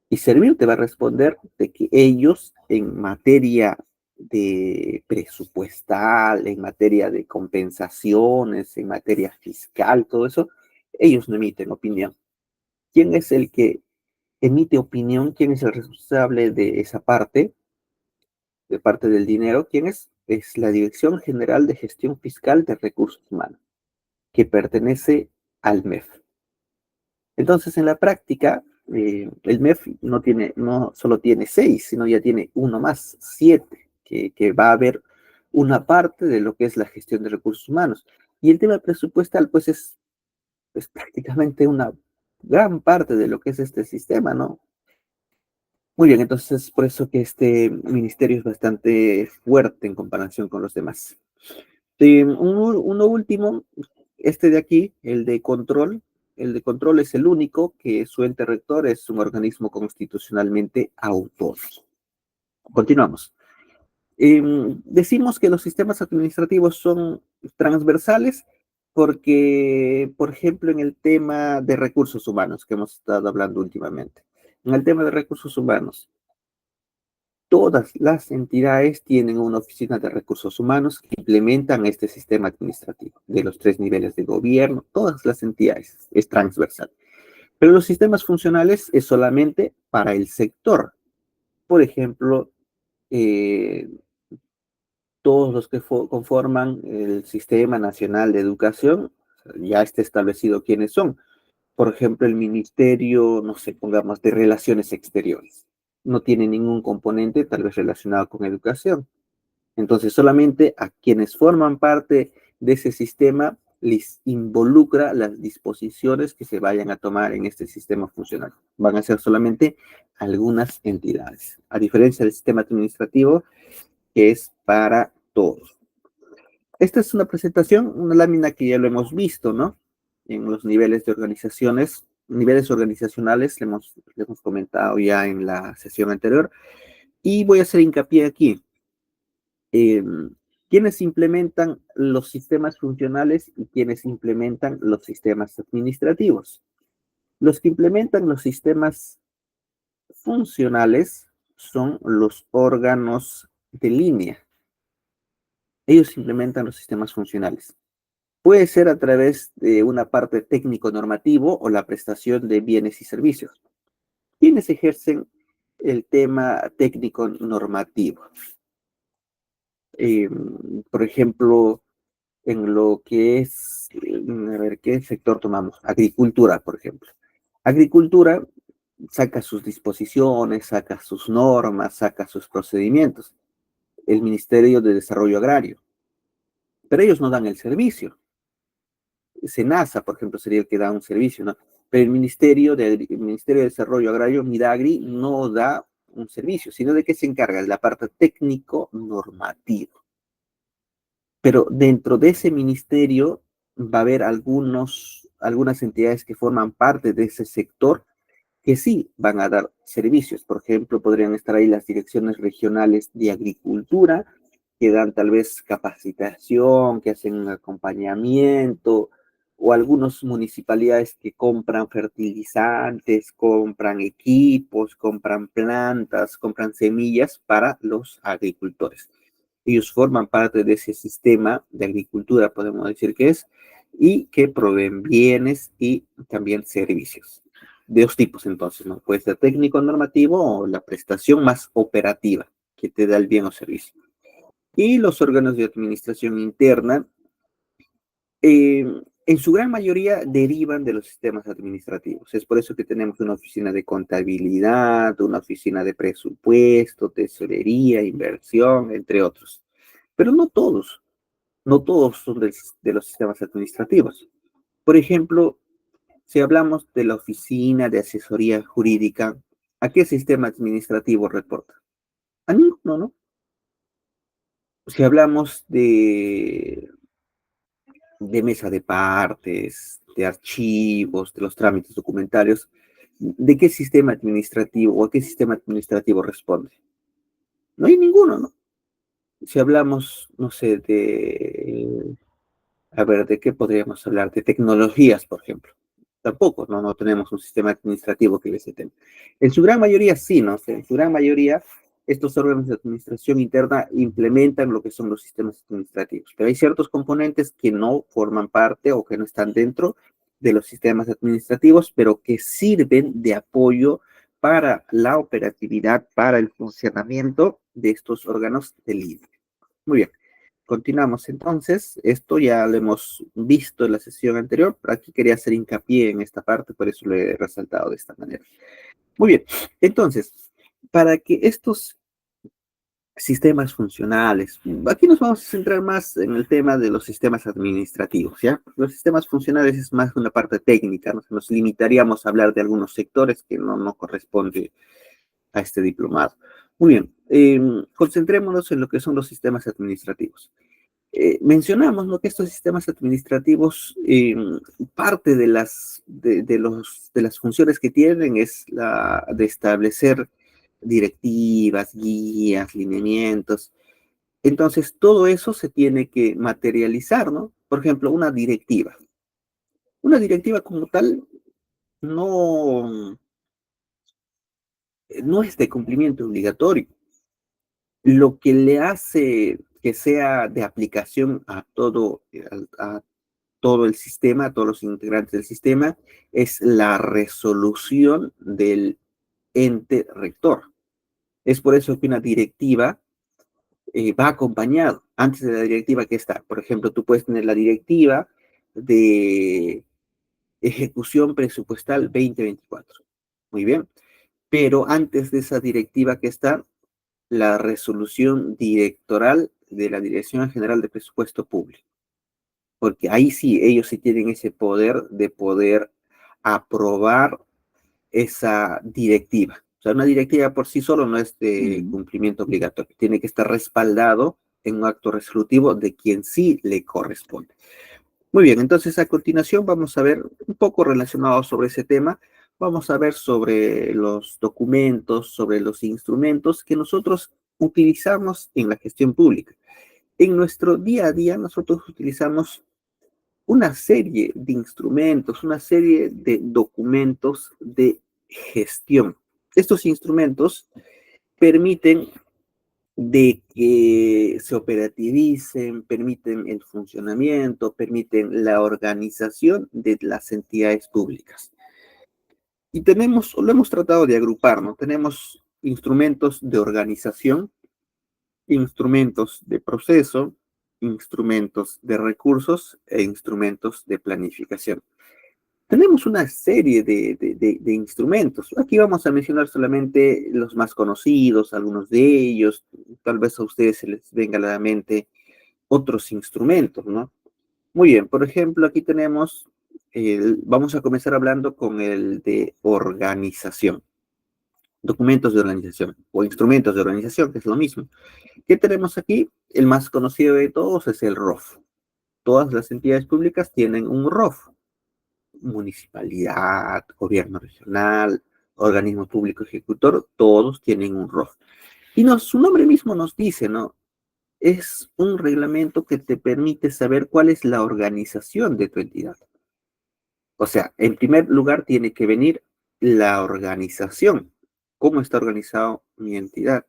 Y Servir te va a responder de que ellos en materia de presupuestal, en materia de compensaciones, en materia fiscal, todo eso, ellos no emiten opinión. ¿Quién es el que emite opinión? ¿Quién es el responsable de esa parte, de parte del dinero? ¿Quién es? Es la Dirección General de Gestión Fiscal de Recursos Humanos, que pertenece al MEF. Entonces, en la práctica, el MEF no solo tiene 6, sino ya tiene uno más, 7, que va a haber una parte de lo que es la gestión de recursos humanos. Y el tema presupuestal, pues es prácticamente una gran parte de lo que es este sistema, ¿no? Muy bien, entonces por eso que este ministerio es bastante fuerte en comparación con los demás. Uno último, este de aquí, el de control es el único que su ente rector es un organismo constitucionalmente autónomo. Continuamos. Decimos que los sistemas administrativos son transversales porque, por ejemplo, en el tema de recursos humanos que hemos estado hablando últimamente, en el tema de recursos humanos, todas las entidades tienen una oficina de recursos humanos que implementan este sistema administrativo de los 3 niveles de gobierno, todas las entidades, es transversal. Pero los sistemas funcionales es solamente para el sector. Por ejemplo, eh, todos los que conforman el Sistema Nacional de Educación, ya está establecido quiénes son. Por ejemplo, el Ministerio, no sé, pongamos, de Relaciones Exteriores. No tiene ningún componente tal vez relacionado con educación. Entonces, solamente a quienes forman parte de ese sistema les involucra las disposiciones que se vayan a tomar en este sistema funcional. Van a ser solamente algunas entidades, a diferencia del sistema administrativo, que es para todos. Esta es una presentación, una lámina que ya lo hemos visto, ¿no? En los niveles de organizaciones, niveles organizacionales, le hemos comentado ya en la sesión anterior, y voy a hacer hincapié aquí. Quienes implementan los sistemas funcionales y quienes implementan los sistemas administrativos. Los que implementan los sistemas funcionales son los órganos de línea. Ellos implementan los sistemas funcionales. Puede ser a través de una parte técnico-normativo o la prestación de bienes y servicios. ¿Quiénes ejercen el tema técnico-normativo? Por ejemplo, en lo que es, a ver, ¿qué sector tomamos? Agricultura, por ejemplo. Agricultura saca sus disposiciones, saca sus normas, saca sus procedimientos. El Ministerio de Desarrollo Agrario. Pero ellos no dan el servicio. SENASA, por ejemplo, sería el que da un servicio, ¿no? Pero el Ministerio de Desarrollo Agrario, Midagri, no da un servicio, sino de qué se encarga, de la parte técnico-normativa. Pero dentro de ese ministerio va a haber algunas entidades que forman parte de ese sector que sí van a dar servicios. Por ejemplo, podrían estar ahí las direcciones regionales de agricultura, que dan tal vez capacitación, que hacen un acompañamiento, o algunas municipalidades que compran fertilizantes, compran equipos, compran plantas, compran semillas para los agricultores. Ellos forman parte de ese sistema de agricultura, podemos decir que es, y que proveen bienes y también servicios de dos tipos entonces, ¿no? Puede ser técnico normativo o la prestación más operativa que te da el bien o servicio. Y los órganos de administración interna, eh, en su gran mayoría derivan de los sistemas administrativos. Es por eso que tenemos una oficina de contabilidad, una oficina de presupuesto, tesorería, inversión, entre otros. Pero no todos son de los sistemas administrativos. Por ejemplo, si hablamos de la oficina de asesoría jurídica, ¿a qué sistema administrativo reporta? A ninguno, ¿no? Si hablamos de mesa de partes, de archivos, de los trámites documentarios, ¿de qué sistema administrativo o a qué sistema administrativo responde? No hay ninguno, ¿no? Si hablamos, no sé, a ver, ¿de qué podríamos hablar? De tecnologías, por ejemplo. Tampoco, no tenemos un sistema administrativo que les tenga. En su gran mayoría sí, ¿no? En su gran mayoría estos órganos de administración interna implementan lo que son los sistemas administrativos, pero hay ciertos componentes que no forman parte o que no están dentro de los sistemas administrativos, pero que sirven de apoyo para la operatividad, para el funcionamiento de estos órganos de línea. Muy bien. Continuamos entonces, esto ya lo hemos visto en la sesión anterior, pero aquí quería hacer hincapié en esta parte, por eso lo he resaltado de esta manera. Muy bien, entonces, para que estos sistemas funcionales, aquí nos vamos a centrar más en el tema de los sistemas administrativos, ¿ya? Los sistemas funcionales es más una parte técnica, nos limitaríamos a hablar de algunos sectores que no corresponde a este diplomado. Muy bien, concentrémonos en lo que son los sistemas administrativos. Mencionamos, ¿no?, que estos sistemas administrativos, parte de las funciones que tienen es la de establecer directivas, guías, lineamientos. Entonces, todo eso se tiene que materializar, ¿no? Por ejemplo, una directiva. Una directiva como tal no, no es de cumplimiento obligatorio. Lo que le hace que sea de aplicación a todo el sistema, a todos los integrantes del sistema, es la resolución del ente rector. Es por eso que una directiva va acompañado. Antes de la directiva que está, por ejemplo, tú puedes tener la directiva de ejecución presupuestal 2024. Muy bien. Pero antes de esa directiva que está, la resolución directoral de la Dirección General de Presupuesto Público, porque ahí sí, ellos sí tienen ese poder de poder aprobar esa directiva. O sea, una directiva por sí solo no es de cumplimiento obligatorio, tiene que estar respaldado en un acto resolutivo de quien sí le corresponde. Muy bien, entonces a continuación vamos a ver un poco relacionado sobre ese tema. Vamos a ver sobre los documentos, sobre los instrumentos que nosotros utilizamos en la gestión pública. En nuestro día a día nosotros utilizamos una serie de instrumentos, una serie de documentos de gestión. Estos instrumentos permiten de que se operativicen, permiten el funcionamiento, permiten la organización de las entidades públicas. Y lo hemos tratado de agrupar, ¿no? Tenemos instrumentos de organización, instrumentos de proceso, instrumentos de recursos e instrumentos de planificación. Tenemos una serie de instrumentos. Aquí vamos a mencionar solamente los más conocidos, algunos de ellos. Tal vez a ustedes se les venga a la mente otros instrumentos, ¿no? Muy bien, por ejemplo, aquí tenemos, vamos a comenzar hablando con el de organización, documentos de organización o instrumentos de organización, que es lo mismo. ¿Qué tenemos aquí? El más conocido de todos es el ROF. Todas las entidades públicas tienen un ROF, municipalidad, gobierno regional, organismo público ejecutor, todos tienen un ROF. Y su nombre mismo nos dice, ¿no? Es un reglamento que te permite saber cuál es la organización de tu entidad. O sea, en primer lugar tiene que venir la organización, cómo está organizado mi entidad.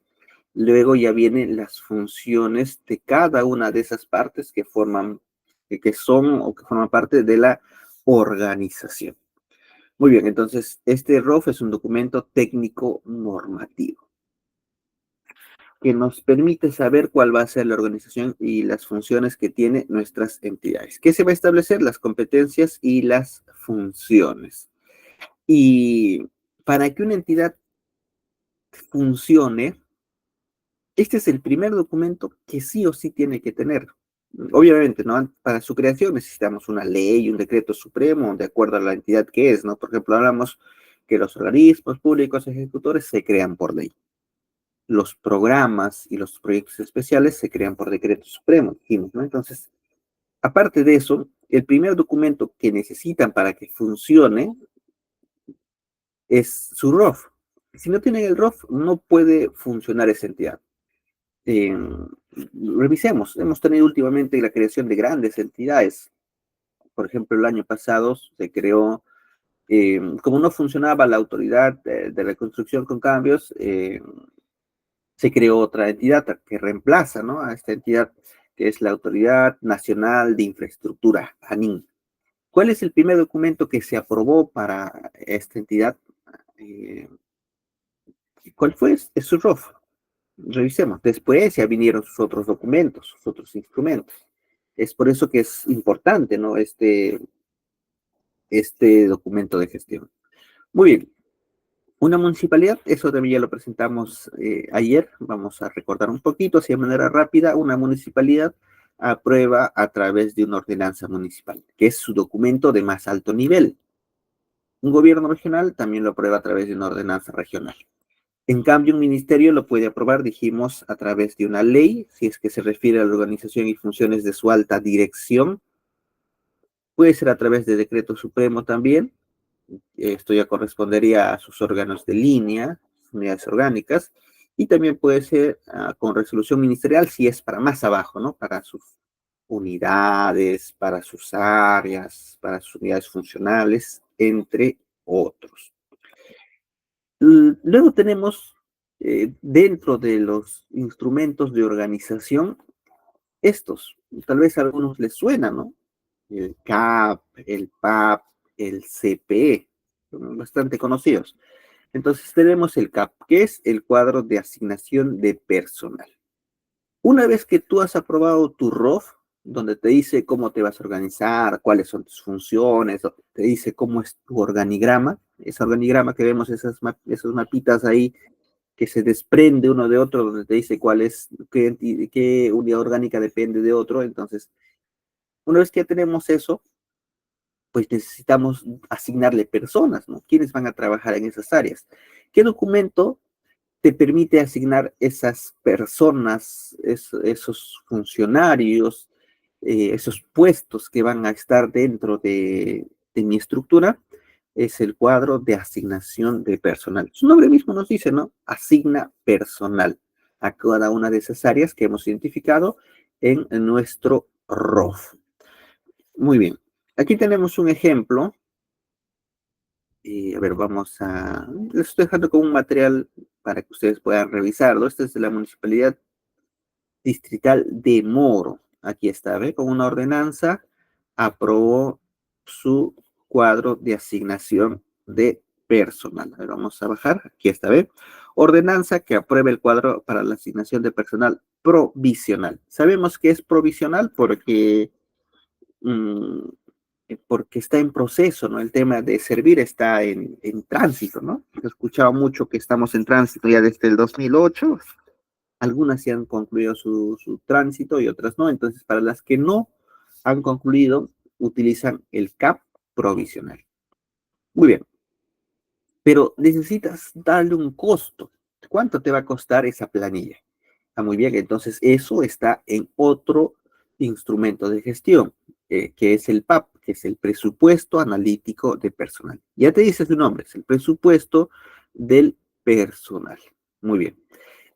Luego ya vienen las funciones de cada una de esas partes que forman, que son o que forman parte de la organización. Muy bien, entonces este ROF es un documento técnico normativo que nos permite saber cuál va a ser la organización y las funciones que tiene nuestras entidades. ¿Qué se va a establecer? Las competencias y las funciones. Y para que una entidad funcione, este es el primer documento que sí o sí tiene que tener. Obviamente, ¿no? Para su creación necesitamos una ley, un decreto supremo, de acuerdo a la entidad que es, ¿no? Por ejemplo, hablamos que los organismos públicos ejecutores se crean por ley. Los programas y los proyectos especiales se crean por decreto supremo, dijimos, ¿no? Entonces, aparte de eso, el primer documento que necesitan para que funcione es su ROF. Si no tienen el ROF, no puede funcionar esa entidad. Eh, Revisemos, hemos tenido últimamente la creación de grandes entidades. Por ejemplo, el año pasado se creó, como no funcionaba la autoridad de reconstrucción con cambios, se creó otra entidad que reemplaza, ¿no? A esta entidad que es la Autoridad Nacional de Infraestructura, ANIN. ¿Cuál es el primer documento que se aprobó para esta entidad? Eh, ¿Cuál fue? Es su ROF. Revisemos. Después ya vinieron sus otros documentos, sus otros instrumentos. Es por eso que es importante, ¿no? Este documento de gestión. Muy bien. Una municipalidad, eso también ya lo presentamos ayer, vamos a recordar un poquito, así de manera rápida, una municipalidad aprueba a través de una ordenanza municipal, que es su documento de más alto nivel. Un gobierno regional también lo aprueba a través de una ordenanza regional. En cambio, un ministerio lo puede aprobar, dijimos, a través de una ley, si es que se refiere a la organización y funciones de su alta dirección. Puede ser a través de decreto supremo también. Esto ya correspondería a sus órganos de línea, unidades orgánicas. Y también puede ser con resolución ministerial si es para más abajo, ¿no? Para sus unidades, para sus áreas, para sus unidades funcionales, entre otros. Luego tenemos dentro de los instrumentos de organización estos. Tal vez a algunos les suena, ¿no? El CAP, el PAP, el CPE, son bastante conocidos. Entonces tenemos el CAP, que es el cuadro de asignación de personal. Una vez que tú has aprobado tu ROF, donde te dice cómo te vas a organizar, cuáles son tus funciones, te dice cómo es tu organigrama, ese organigrama que vemos, esas mapitas ahí que se desprende uno de otro, donde te dice cuál es, qué unidad orgánica depende de otro. Entonces, una vez que ya tenemos eso, pues necesitamos asignarle personas, ¿no? ¿Quiénes van a trabajar en esas áreas? ¿Qué documento te permite asignar esas personas, esos funcionarios, esos puestos que van a estar dentro de mi estructura? Es el cuadro de asignación de personal. Su nombre mismo nos dice, ¿no? Asigna personal a cada una de esas áreas que hemos identificado en nuestro ROF. Muy bien. Aquí tenemos un ejemplo. A ver, les estoy dejando con un material para que ustedes puedan revisarlo. Esta es de la Municipalidad Distrital de Moro. Aquí está, ¿ve? Con una ordenanza aprobó su cuadro de asignación de personal. A ver, vamos a bajar. Aquí está, ¿ve? Ordenanza que aprueba el cuadro para la asignación de personal provisional. Sabemos que es provisional mm, porque está en proceso, ¿no? El tema de servir está en tránsito, ¿no? He escuchado mucho que estamos en tránsito ya desde el 2008. Algunas sí han concluido su tránsito y otras no. Entonces, para las que no han concluido utilizan el CAP provisional. Muy bien, pero necesitas darle un costo. ¿Cuánto te va a costar esa planilla? Ah, muy bien, entonces eso está en otro instrumento de gestión, que es el PAP, que es el presupuesto analítico de personal. Ya te dice su nombre, es el presupuesto del personal. Muy bien.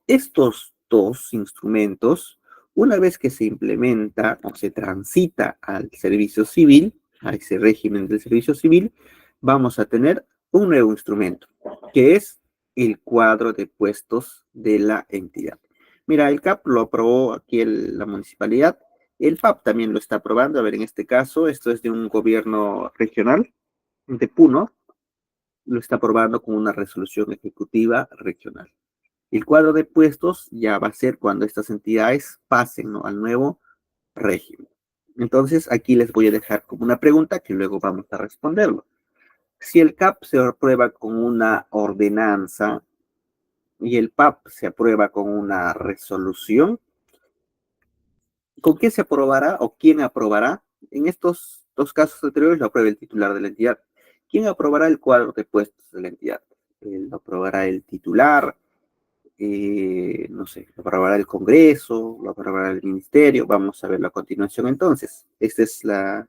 Estos dos instrumentos, una vez que se implementa o se transita al servicio civil, a ese régimen del servicio civil, vamos a tener un nuevo instrumento, que es el cuadro de puestos de la entidad. Mira, el CAP lo aprobó aquí la municipalidad, el PAP también lo está aprobando. A ver, en este caso, esto es de un gobierno regional de Puno, lo está aprobando con una resolución ejecutiva regional. El cuadro de puestos ya va a ser cuando estas entidades pasen, ¿no?, al nuevo régimen. Entonces, aquí les voy a dejar como una pregunta que luego vamos a responderlo. Si el CAP se aprueba con una ordenanza y el PAP se aprueba con una resolución, ¿con qué se aprobará o quién aprobará? En estos dos casos anteriores lo aprueba el titular de la entidad. ¿Quién aprobará el cuadro de puestos de la entidad? Lo aprobará el titular, no sé, lo aprobará el Congreso, lo aprobará el Ministerio. Vamos a verlo a continuación entonces. Esta es la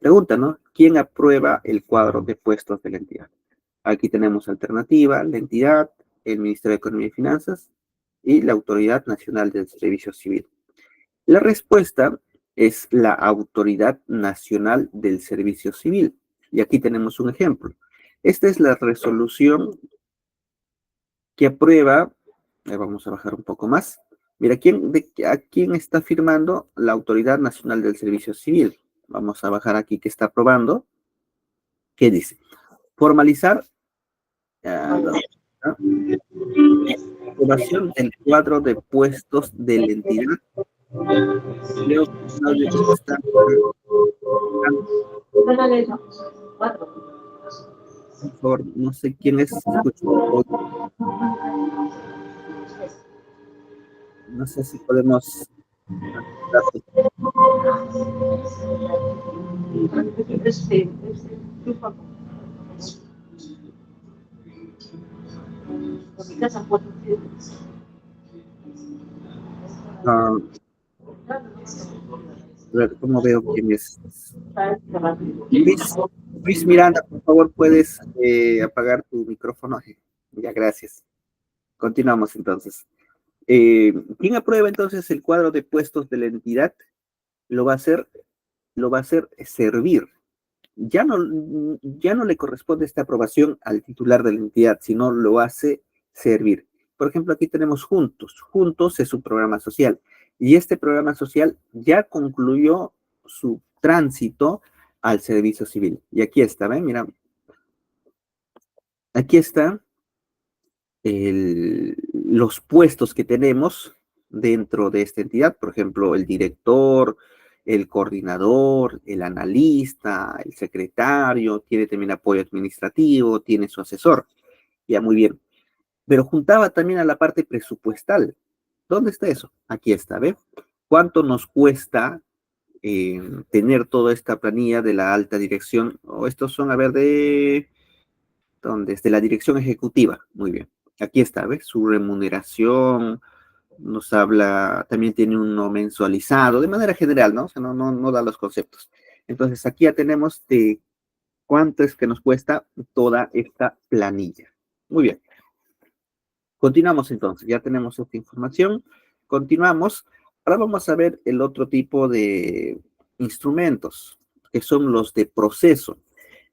pregunta, ¿no? ¿Quién aprueba el cuadro de puestos de la entidad? Aquí tenemos alternativa, la entidad, el Ministerio de Economía y Finanzas y la Autoridad Nacional del Servicio Civil. La respuesta es la Autoridad Nacional del Servicio Civil. Y aquí tenemos un ejemplo. Esta es la resolución que aprueba, vamos a bajar un poco más. Mira, ¿a quién está firmando? La Autoridad Nacional del Servicio Civil. Vamos a bajar aquí que está aprobando. ¿Qué dice? Formalizar la aprobación del cuadro de puestos de la entidad. Creo que el audio está... Por favor, no sé quién es. No sé si podemos... a ver, ¿cómo veo quién es? Luis Miranda, por favor, ¿puedes apagar tu micrófono? Ya, gracias. Continuamos entonces. ¿Quién aprueba entonces el cuadro de puestos de la entidad? Lo va a hacer servir. Ya no le corresponde esta aprobación al titular de la entidad, sino lo hace servir. Por ejemplo, aquí tenemos Juntos. Juntos es un programa social. Y este programa social ya concluyó su tránsito al servicio civil. Y aquí está, ¿ven? Mira, aquí está los puestos que tenemos dentro de esta entidad, por ejemplo, el director, el coordinador, el analista, el secretario, tiene también apoyo administrativo, tiene su asesor, ya muy bien. Pero juntaba también a la parte presupuestal. ¿Dónde está eso? Aquí está, ¿ve? ¿Cuánto nos cuesta tener toda esta planilla de la alta dirección? O estos son, a ver, ¿dónde? De la dirección ejecutiva. Muy bien. Aquí está, ¿ves? Su remuneración, nos habla, también tiene uno mensualizado, de manera general, ¿no? O sea, no da los conceptos. Entonces, aquí ya tenemos de cuánto es que nos cuesta toda esta planilla. Muy bien. Continuamos entonces, ya tenemos esta información. Continuamos. Ahora vamos a ver el otro tipo de instrumentos, que son los de proceso.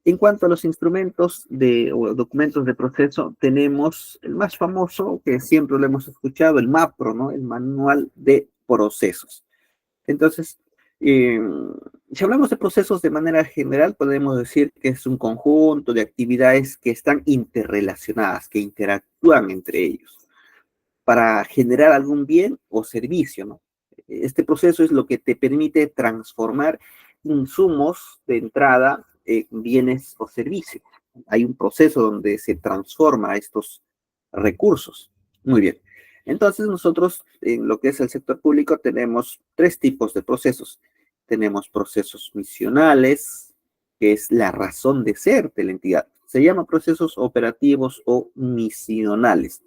En cuanto a los instrumentos o documentos de proceso, tenemos el más famoso, que siempre lo hemos escuchado, el MAPRO, ¿no? El Manual de Procesos. Entonces, si hablamos de procesos de manera general, podemos decir que es un conjunto de actividades que están interrelacionadas, que interactúan entre ellos para generar algún bien o servicio, ¿no? Este proceso es lo que te permite transformar insumos de entrada en bienes o servicios. Hay un proceso donde se transforma estos recursos. Muy bien. Entonces nosotros en lo que es el sector público tenemos tres tipos de procesos. tenemos procesos misionales, que es la razón de ser de la entidad. Se llama procesos operativos o misionales.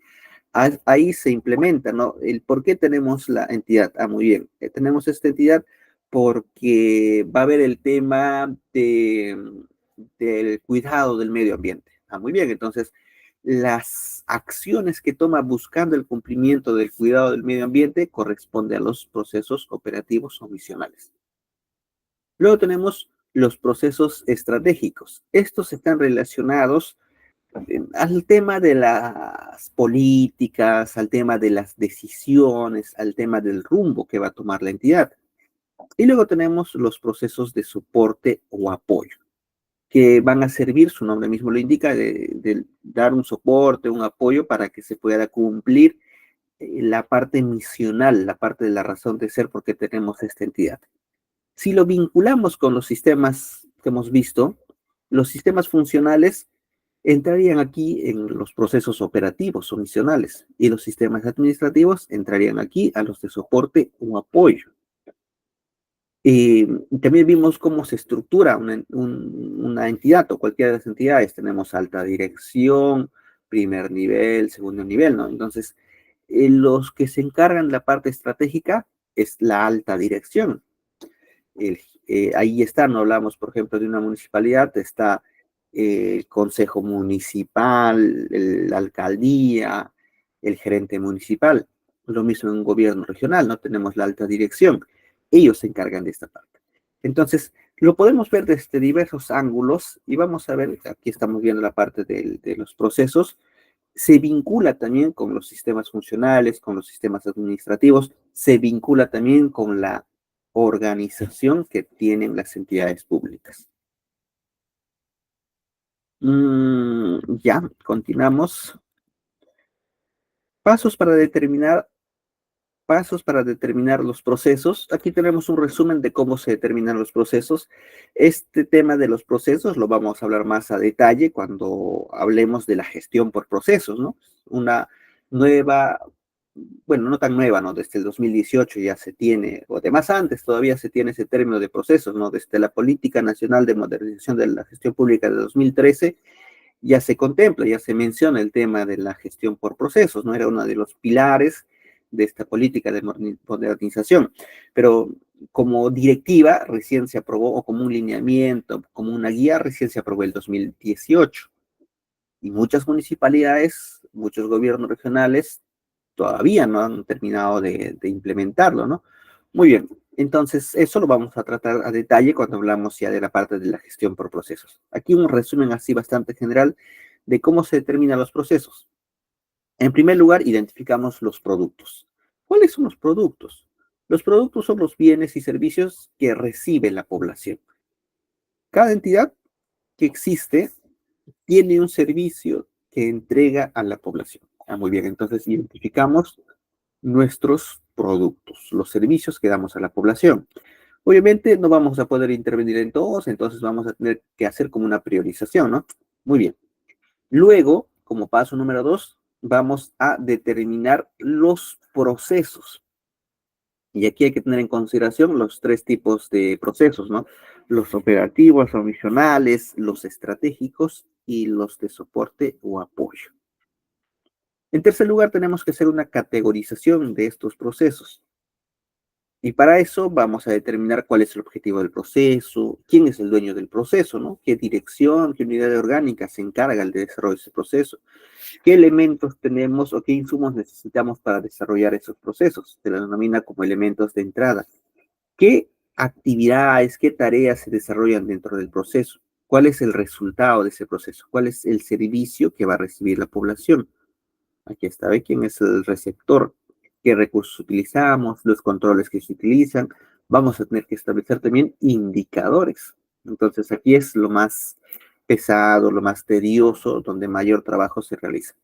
Ahí se implementa, ¿no? El por qué tenemos la entidad. Ah, muy bien. Tenemos esta entidad porque va a haber el tema del cuidado del medio ambiente. Ah, muy bien. Entonces, las acciones que toma buscando el cumplimiento del cuidado del medio ambiente corresponde a los procesos operativos o misionales. Luego tenemos los procesos estratégicos. Estos están relacionados al tema de las políticas, al tema de las decisiones, al tema del rumbo que va a tomar la entidad. Y luego tenemos los procesos de soporte o apoyo, que van a servir, su nombre mismo lo indica, de dar un soporte, un apoyo para que se pueda cumplir la parte misional, la parte de la razón de ser porque tenemos esta entidad. Si lo vinculamos con los sistemas que hemos visto, los sistemas funcionales entrarían aquí en los procesos operativos o misionales y los sistemas administrativos entrarían aquí a los de soporte o apoyo. También vimos cómo se estructura una entidad o cualquiera de las entidades. Tenemos alta dirección, primer nivel, segundo nivel, ¿no? Entonces, los que se encargan de la parte estratégica es la alta dirección. El, ahí está, no hablamos, por ejemplo, de una municipalidad, está el consejo municipal, la alcaldía, el gerente municipal. Lo mismo en un gobierno regional, ¿no? Tenemos la alta dirección. Ellos se encargan de esta parte. Entonces, lo podemos ver desde diversos ángulos y vamos a ver, aquí estamos viendo la parte de los procesos, se vincula también con los sistemas funcionales, con los sistemas administrativos, se vincula también con la organización que tienen las entidades públicas. Ya, continuamos. Pasos para determinar Pasos para determinar los procesos. Aquí tenemos un resumen de cómo se determinan los procesos. Este tema de los procesos lo vamos a hablar más a detalle cuando hablemos de la gestión por procesos, ¿no? Una nueva, bueno, no tan nueva, ¿no? Desde el 2018 ya se tiene, o además antes todavía se tiene ese término de procesos, ¿no? Desde la Política Nacional de Modernización de la Gestión Pública de 2013 ya se contempla, ya se menciona el tema de la gestión por procesos, ¿no? Era uno de los pilares de esta política de modernización. Pero como directiva recién se aprobó, o como un lineamiento, como una guía, recién se aprobó el 2018. Y muchas municipalidades, muchos gobiernos regionales todavía no han terminado de implementarlo, ¿no? Muy bien, entonces eso lo vamos a tratar a detalle cuando hablamos ya de la parte de la gestión por procesos. Aquí un resumen así bastante general de cómo se determinan los procesos. En primer lugar, identificamos los productos. ¿Cuáles son los productos? Los productos son los bienes y servicios que recibe la población. Cada entidad que existe tiene un servicio que entrega a la población. Ah, muy bien, entonces identificamos nuestros productos, los servicios que damos a la población. Obviamente no vamos a poder intervenir en todos, entonces vamos a tener que hacer como una priorización, ¿no? Muy bien. Luego, como paso número 2, vamos a determinar los procesos. Y aquí hay que tener en consideración los tres tipos de procesos, ¿no? Los operativos, los misionales, los estratégicos y los de soporte o apoyo. En tercer lugar, tenemos que hacer una categorización de estos procesos. Y para eso vamos a determinar cuál es el objetivo del proceso, quién es el dueño del proceso, ¿no? ¿Qué dirección, qué unidad orgánica se encarga del desarrollo de ese proceso? ¿Qué elementos tenemos o qué insumos necesitamos para desarrollar esos procesos? Se los denomina como elementos de entrada. ¿Qué actividades, qué tareas se desarrollan dentro del proceso? ¿Cuál es el resultado de ese proceso? ¿Cuál es el servicio que va a recibir la población? Aquí está, ¿ve? ¿Quién es el receptor? ¿Qué recursos utilizamos? Los controles que se utilizan. Vamos a tener que establecer también indicadores. Entonces aquí es lo más pesado, lo más tedioso, donde mayor trabajo se realiza.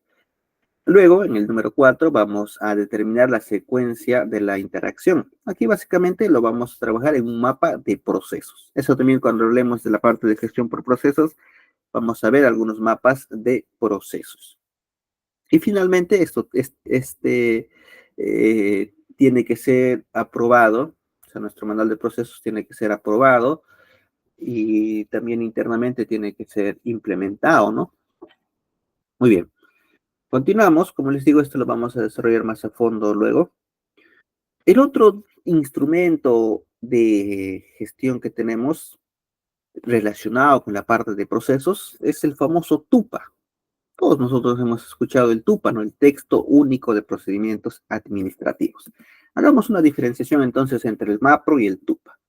Luego, en el número 4, vamos a determinar la secuencia de la interacción. Aquí básicamente lo vamos a trabajar en un mapa de procesos. Eso también cuando hablemos de la parte de gestión por procesos, vamos a ver algunos mapas de procesos. Y finalmente, esto tiene que ser aprobado, O sea, nuestro manual de procesos tiene que ser aprobado y también internamente tiene que ser implementado, ¿no? Muy bien. Continuamos. Como les digo, esto lo vamos a desarrollar más a fondo luego. El otro instrumento de gestión que tenemos relacionado con la parte de procesos es el famoso TUPA. Todos nosotros hemos escuchado el TUPA, ¿no? El texto único de procedimientos administrativos. Hagamos una diferenciación entonces entre el MAPRO y el TUPA.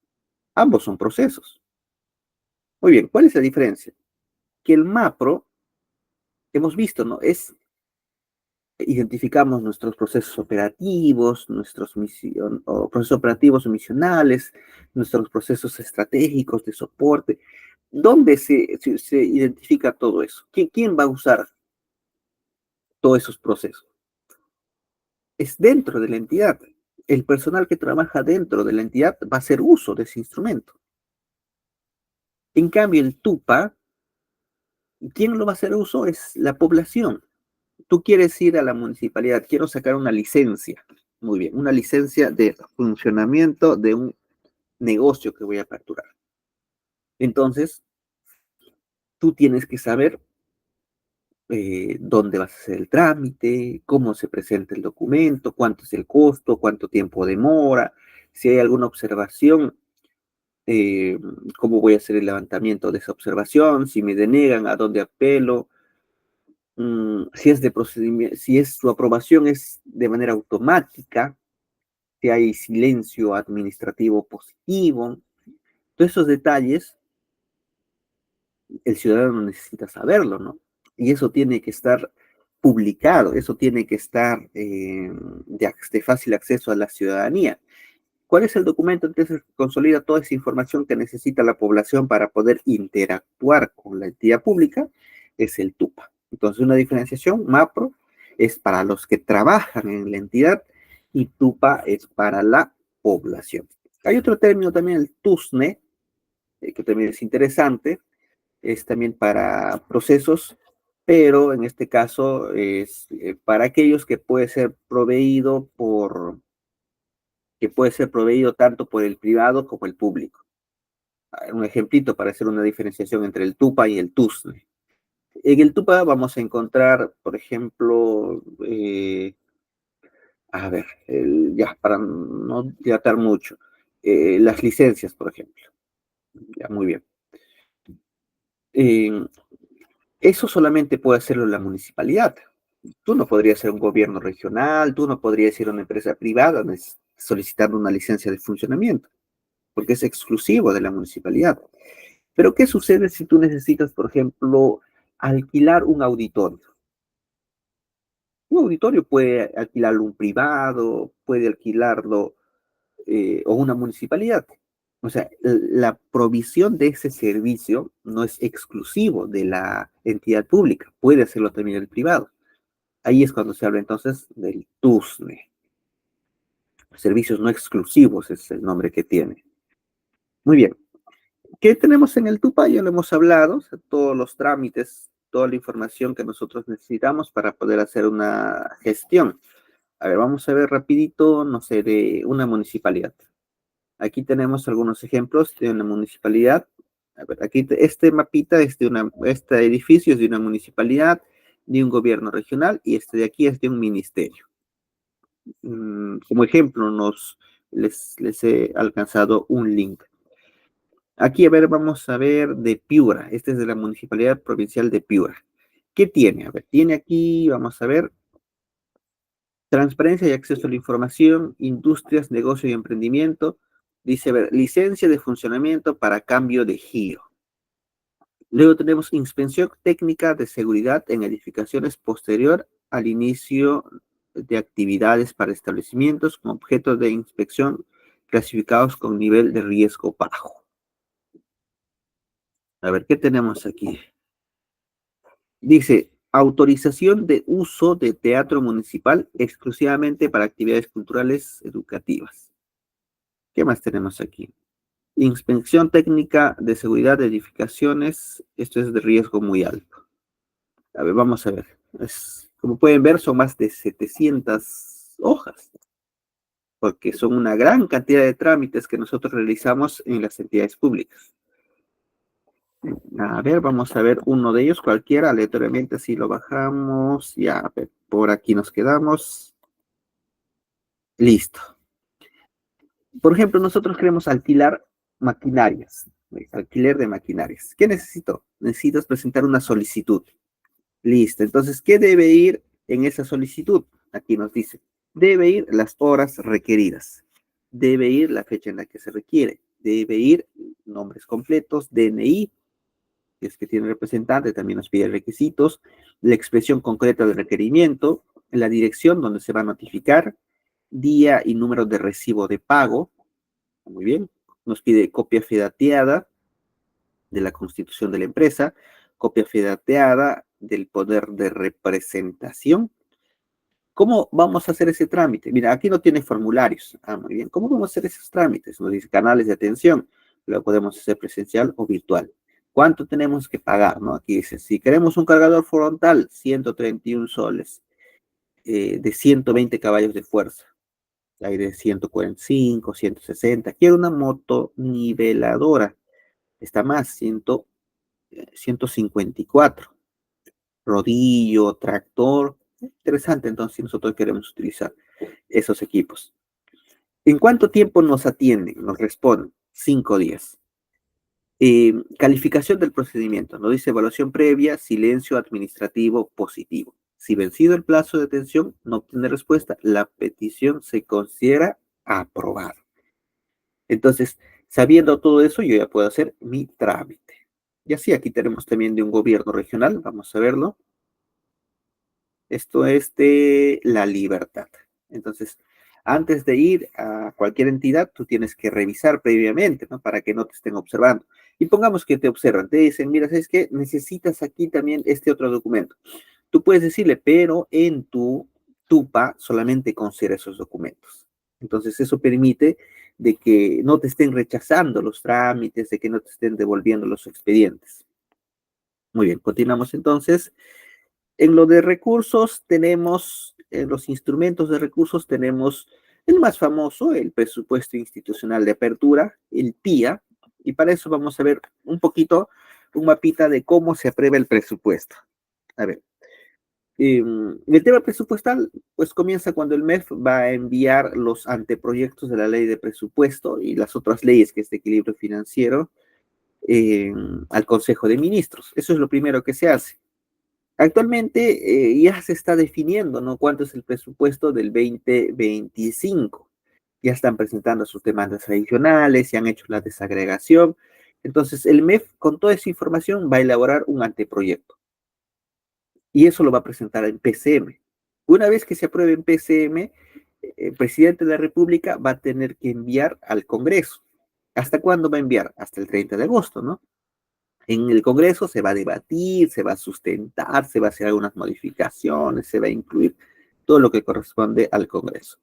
Ambos son procesos. Muy bien, ¿cuál es la diferencia? Que el MAPRO, hemos visto, ¿no? Identificamos nuestros procesos operativos, o procesos operativos o misionales, nuestros procesos estratégicos de soporte. ¿Dónde se identifica todo eso? ¿Quién va a usar todos esos procesos? Es dentro de la entidad. El personal que trabaja dentro de la entidad va a hacer uso de ese instrumento. En cambio, el TUPA, ¿quién lo va a hacer uso? Es la población. Tú quieres ir a la municipalidad, quiero sacar una licencia. Muy bien, una licencia de funcionamiento de un negocio que voy a aperturar. Entonces, tú tienes que saber dónde vas a hacer el trámite, cómo se presenta el documento, cuánto es el costo, cuánto tiempo demora, si hay alguna observación, eh, cómo voy a hacer el levantamiento de esa observación, si me denegan, a dónde apelo, si es de procedimiento, si es su aprobación es de manera automática, si hay silencio administrativo positivo. Todos esos detalles el ciudadano necesita saberlo, ¿no? Y eso tiene que estar publicado, eso tiene que estar de fácil acceso a la ciudadanía. ¿Cuál es el documento entonces que consolida toda esa información que necesita la población para poder interactuar con la entidad pública? Es el TUPA. Entonces, una diferenciación, MAPRO es para los que trabajan en la entidad y TUPA es para la población. Hay otro término también, el TUSNE, que también es interesante, es también para procesos, pero en este caso es para aquellos que puede ser proveído tanto por el privado como el público. Un ejemplito para hacer una diferenciación entre el TUPA y el TUSNE. En el TUPA vamos a encontrar, por ejemplo, a ver, ya para no dilatar mucho, las licencias, por ejemplo. Ya, muy bien. Eh, Eso solamente puede hacerlo la municipalidad. Tú no podrías ser un gobierno regional, tú no podrías ir a una empresa privada solicitando una licencia de funcionamiento, porque es exclusivo de la municipalidad. Pero, ¿qué sucede si tú necesitas, por ejemplo, alquilar un auditorio? Un auditorio puede alquilarlo un privado, puede alquilarlo o una municipalidad. O sea, la provisión de ese servicio no es exclusivo de la entidad pública, puede hacerlo también el privado. Ahí es cuando se habla entonces del TUSNE. Servicios no exclusivos es el nombre que tiene. Muy bien. ¿Qué tenemos en el TUPA? Ya lo hemos hablado, o sea, todos los trámites, toda la información que nosotros necesitamos para poder hacer una gestión. A ver, vamos a ver rapidito, no sé, de una municipalidad. Aquí tenemos algunos ejemplos de una municipalidad. A ver, aquí este mapita es este edificio es de una municipalidad, de un gobierno regional, y este de aquí es de un ministerio. Como ejemplo, les he alcanzado un link. Aquí, a ver, vamos a ver de Piura. Este es de la Municipalidad Provincial de Piura. ¿Qué tiene? A ver, tiene aquí, vamos a ver, transparencia y acceso a la información, industrias, negocio y emprendimiento. Dice, a ver, licencia de funcionamiento para cambio de giro. Luego tenemos inspección técnica de seguridad en edificaciones posterior al inicio de actividades para establecimientos con objeto de inspección clasificados con nivel de riesgo bajo. A ver, ¿qué tenemos aquí? Dice, autorización de uso de teatro municipal exclusivamente para actividades culturales educativas. ¿Qué más tenemos aquí? Inspección técnica de seguridad de edificaciones. Esto es de riesgo muy alto. A ver, vamos a ver. Como pueden ver, son más de 700 hojas. porque son una gran cantidad de trámites que nosotros realizamos en las entidades públicas. A ver, vamos a ver uno de ellos, cualquiera, aleatoriamente, si lo bajamos, ya, a ver, por aquí nos quedamos. Listo. Por ejemplo, nosotros queremos alquilar maquinarias, alquiler de maquinarias. ¿Qué necesito? Necesitas presentar una solicitud. Listo. Entonces, ¿qué debe ir en esa solicitud? Aquí nos dice, debe ir las horas requeridas, debe ir la fecha en la que se requiere, debe ir nombres completos, DNI, si es que tiene representante, también nos pide requisitos, la expresión concreta del requerimiento, la dirección donde se va a notificar, día y número de recibo de pago. Muy bien. Nos pide copia fedateada de la constitución de la empresa, copia fedateada del poder de representación. ¿Cómo vamos a hacer ese trámite? Mira, aquí no tiene formularios. Ah, muy bien. ¿Cómo vamos a hacer esos trámites? Nos dice canales de atención. Lo podemos hacer presencial o virtual. ¿Cuánto tenemos que pagar? ¿No? Aquí dice, si queremos un cargador frontal, 131 soles, de 120 caballos de fuerza. Hay de 145, 160. Quiero una moto niveladora. Está más, 154. Rodillo, tractor. Interesante, entonces, si nosotros queremos utilizar esos equipos. ¿En cuánto tiempo nos atienden? Nos responden 5 días. Calificación del procedimiento. Nos dice evaluación previa, silencio administrativo positivo. Si vencido el plazo de atención no obtiene respuesta, la petición se considera aprobada. Entonces, sabiendo todo eso, yo ya puedo hacer mi trámite. Y así, aquí tenemos también de un gobierno regional, vamos a verlo. Esto es de La Libertad. Entonces, antes de ir a cualquier entidad, tú tienes que revisar previamente, ¿no? Para que no te estén observando. Y pongamos que te observan, te dicen, mira, ¿sabes qué? Necesitas aquí también este otro documento. Tú puedes decirle, pero en tu TUPA solamente considera esos documentos. Entonces, eso permite de que no te estén rechazando los trámites, de que no te estén devolviendo los expedientes. Muy bien, continuamos entonces. En lo de recursos tenemos, en los instrumentos de recursos tenemos el más famoso, el presupuesto institucional de apertura, el PIA, y para eso vamos a ver un poquito, un mapita de cómo se aprueba el presupuesto. A ver, el tema presupuestal, pues comienza cuando el MEF va a enviar los anteproyectos de la ley de presupuesto y las otras leyes, que es de equilibrio financiero, al Consejo de Ministros. Eso es lo primero que se hace. Actualmente ya se está definiendo, ¿no? Cuánto es el presupuesto del 2025. Ya están presentando sus demandas adicionales, se han hecho la desagregación. Entonces, el MEF, con toda esa información, va a elaborar un anteproyecto. Y eso lo va a presentar en PCM. Una vez que se apruebe en PCM, el presidente de la República va a tener que enviar al Congreso. ¿Hasta cuándo va a enviar? Hasta el 30 de agosto, ¿no? En el Congreso se va a debatir, se va a sustentar, se va a hacer algunas modificaciones, se va a incluir todo lo que corresponde al Congreso.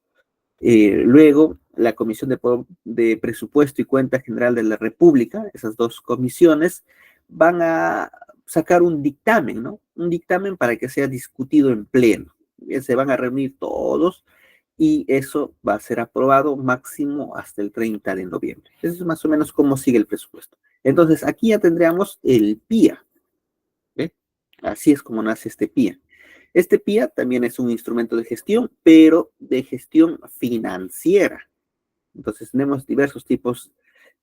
Luego, la Comisión de Presupuesto y Cuenta General de la República, esas dos comisiones, van a sacar un dictamen, ¿no? Un dictamen para que sea discutido en pleno. Se van a reunir todos y eso va a ser aprobado máximo hasta el 30 de noviembre. Eso es más o menos cómo sigue el presupuesto. Entonces, aquí ya tendríamos el PIA. ¿Ve? Así es como nace este PIA. Este PIA también es un instrumento de gestión, pero de gestión financiera. Entonces, tenemos diversos tipos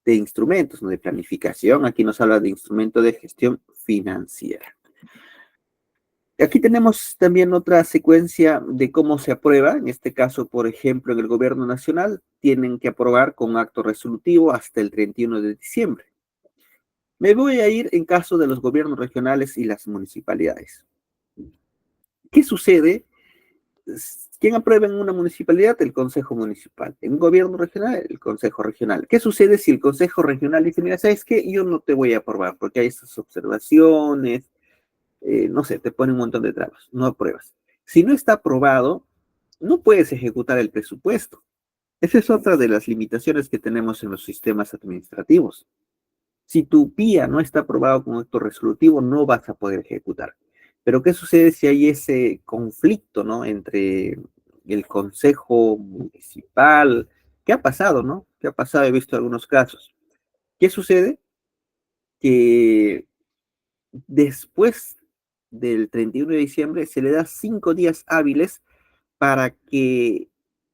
de instrumentos, ¿no? De planificación. Aquí nos habla de instrumento de gestión financiera. Aquí tenemos también otra secuencia de cómo se aprueba. En este caso, por ejemplo, en el gobierno nacional, tienen que aprobar con acto resolutivo hasta el 31 de diciembre. Me voy a ir en caso de los gobiernos regionales y las municipalidades. ¿Qué sucede? ¿Quién aprueba en una municipalidad? El Consejo Municipal. En un gobierno regional, el Consejo Regional. ¿Qué sucede si el Consejo Regional dice, mira, ¿sabes qué? Yo no te voy a aprobar porque hay estas observaciones, no sé, te pone un montón de trabas, no apruebas. Si no está aprobado, no puedes ejecutar el presupuesto. Esa es otra de las limitaciones que tenemos en los sistemas administrativos. Si tu PIA no está aprobado con acto resolutivo, no vas a poder ejecutar. Pero ¿qué sucede si hay ese conflicto, ¿no? Entre el Consejo Municipal. ¿Qué ha pasado, no? ¿Qué ha pasado? He visto algunos casos. ¿Qué sucede? Que después del 31 de diciembre se le da 5 días hábiles para que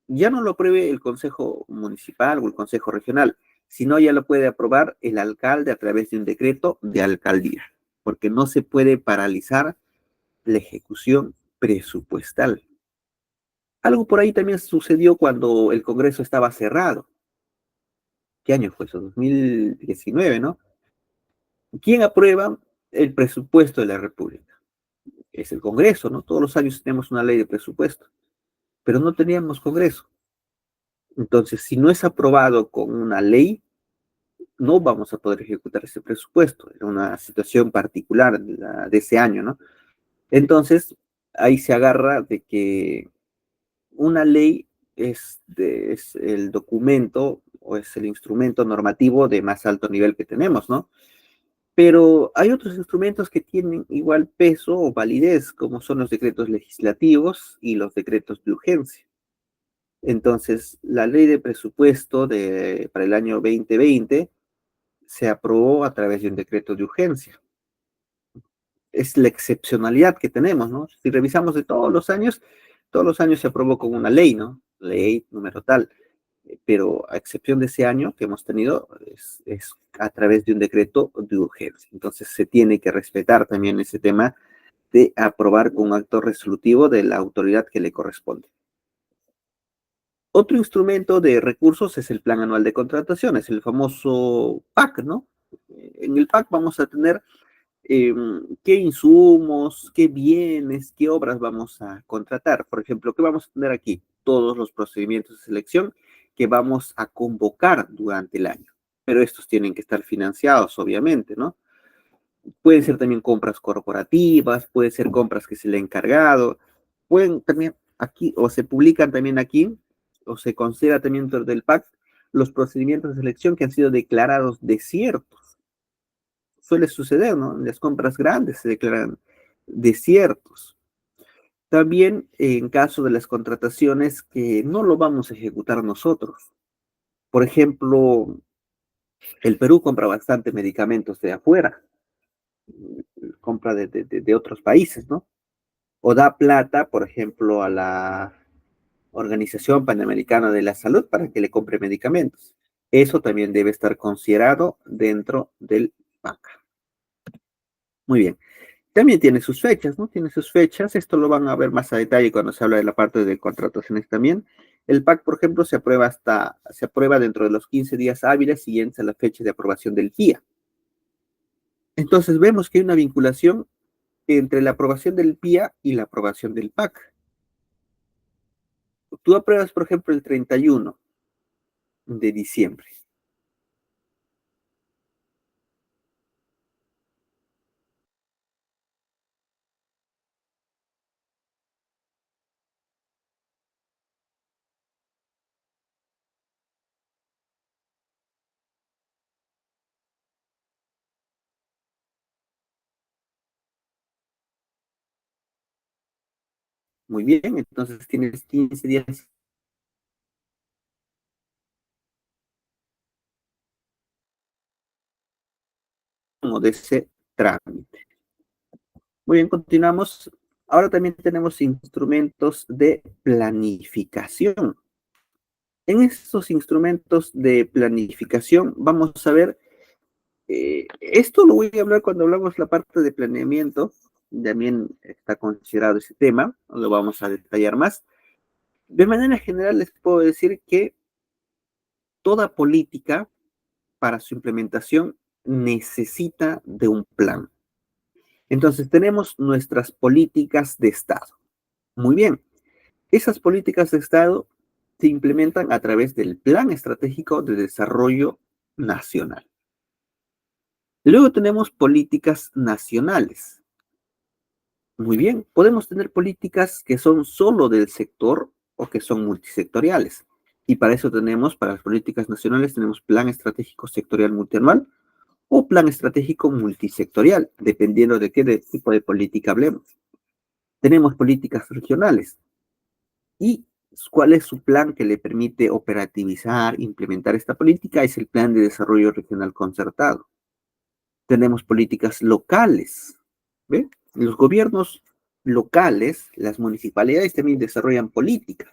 ya no lo apruebe el Consejo Municipal o el Consejo Regional, sino ya lo puede aprobar el alcalde a través de un decreto de alcaldía, porque no se puede paralizar la ejecución presupuestal. Algo por ahí también sucedió cuando el Congreso estaba cerrado. ¿Qué año fue eso? 2019, ¿no? ¿Quién aprueba el presupuesto de la República? Es el Congreso, ¿no? Todos los años tenemos una ley de presupuesto, pero no teníamos Congreso. Entonces, si no es aprobado con una ley, no vamos a poder ejecutar ese presupuesto. Era una situación particular de ese año, ¿no? Entonces, ahí se agarra de que una ley es el documento o es el instrumento normativo de más alto nivel que tenemos, ¿no? Pero hay otros instrumentos que tienen igual peso o validez, como son los decretos legislativos y los decretos de urgencia. Entonces, la ley de presupuesto para el año 2020 se aprobó a través de un decreto de urgencia. Es la excepcionalidad que tenemos, ¿no? Si revisamos de todos los años se aprobó con una ley, ¿no? Ley número tal. Pero a excepción de ese año que hemos tenido, es a través de un decreto de urgencia. Entonces se tiene que respetar también ese tema de aprobar con un acto resolutivo de la autoridad que le corresponde. Otro instrumento de recursos es el Plan Anual de Contrataciones, el famoso PAC, ¿no? En el PAC vamos a tener qué insumos, qué bienes, qué obras vamos a contratar. Por ejemplo, ¿qué vamos a tener aquí? Todos los procedimientos de selección que vamos a convocar durante el año. Pero estos tienen que estar financiados, obviamente, ¿no? Pueden ser también compras corporativas, pueden ser compras que se le ha encargado, pueden también aquí, o se publican también aquí, o se considera también dentro del PAC, los procedimientos de selección que han sido declarados desiertos. Suele suceder, ¿no? En las compras grandes se declaran desiertos. También en caso de las contrataciones que no lo vamos a ejecutar nosotros. Por ejemplo, el Perú compra bastante medicamentos de afuera, compra de otros países, ¿no? O da plata, por ejemplo, a la Organización Panamericana de la Salud para que le compre medicamentos. Eso también debe estar considerado dentro del PAC. Muy bien. También tiene sus fechas, ¿no? Tiene sus fechas. Esto lo van a ver más a detalle cuando se habla de la parte de contrataciones también. El PAC, por ejemplo, se aprueba dentro de los 15 días hábiles siguientes a la fecha de aprobación del PIA. Entonces vemos que hay una vinculación entre la aprobación del PIA y la aprobación del PAC. Tú apruebas, por ejemplo, el 31 de diciembre. Muy bien, entonces tienes 15 días como de ese trámite. Muy bien, continuamos. Ahora también tenemos instrumentos de planificación. En estos instrumentos de planificación vamos a ver, esto lo voy a hablar cuando hablamos la parte de planeamiento, también está considerado ese tema, lo vamos a detallar más. De manera general les puedo decir que toda política para su implementación necesita de un plan. Entonces tenemos nuestras políticas de Estado. Muy bien, esas políticas de Estado se implementan a través del Plan Estratégico de Desarrollo Nacional. Luego tenemos políticas nacionales. Muy bien, podemos tener políticas que son solo del sector o que son multisectoriales. Y para eso tenemos, para las políticas nacionales, tenemos Plan Estratégico Sectorial Multianual o Plan Estratégico Multisectorial, dependiendo de qué tipo de política hablemos. Tenemos políticas regionales y ¿Cuál es su plan que le permite operativizar, implementar esta política? Es el Plan de Desarrollo Regional Concertado. Tenemos políticas locales, ¿ve? Los gobiernos locales, las municipalidades también desarrollan políticas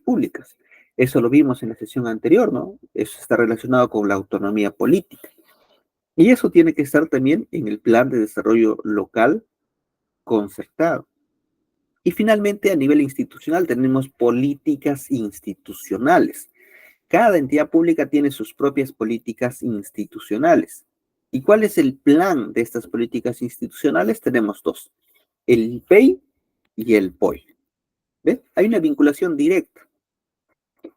públicas. Eso lo vimos en la sesión anterior, ¿no? Eso está relacionado con la autonomía política. Y eso tiene que estar también en el Plan de Desarrollo Local concertado. Y finalmente, a nivel institucional, tenemos políticas institucionales. Cada entidad pública tiene sus propias políticas institucionales. ¿Y cuál es el plan de estas políticas institucionales? Tenemos dos, el PEI y el POI. ¿Ve? Hay una vinculación directa.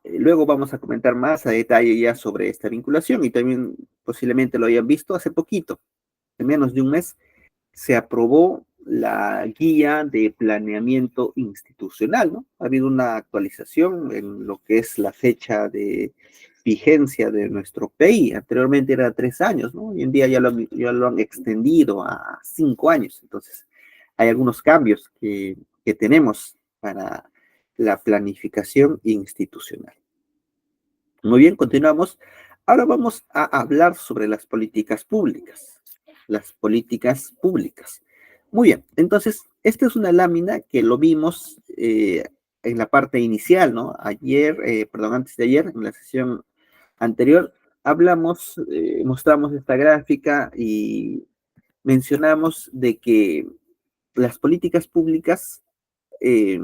Luego vamos a comentar más a detalle ya sobre esta vinculación y también posiblemente lo hayan visto hace poquito, en menos de un mes, se aprobó la guía de planeamiento institucional, ¿no? Ha habido una actualización en lo que es la fecha de vigencia de nuestro PEI. Anteriormente era 3 años, ¿no? Hoy en día ya lo han extendido a 5 años. Entonces, hay algunos cambios que tenemos para la planificación institucional. Muy bien, continuamos. Ahora vamos a hablar sobre las políticas públicas. Las políticas públicas. Muy bien, entonces, esta es una lámina que lo vimos en la parte inicial, ¿no? Ayer, perdón, antes de ayer, en la sesión anterior, hablamos, mostramos esta gráfica y mencionamos de que las políticas públicas eh,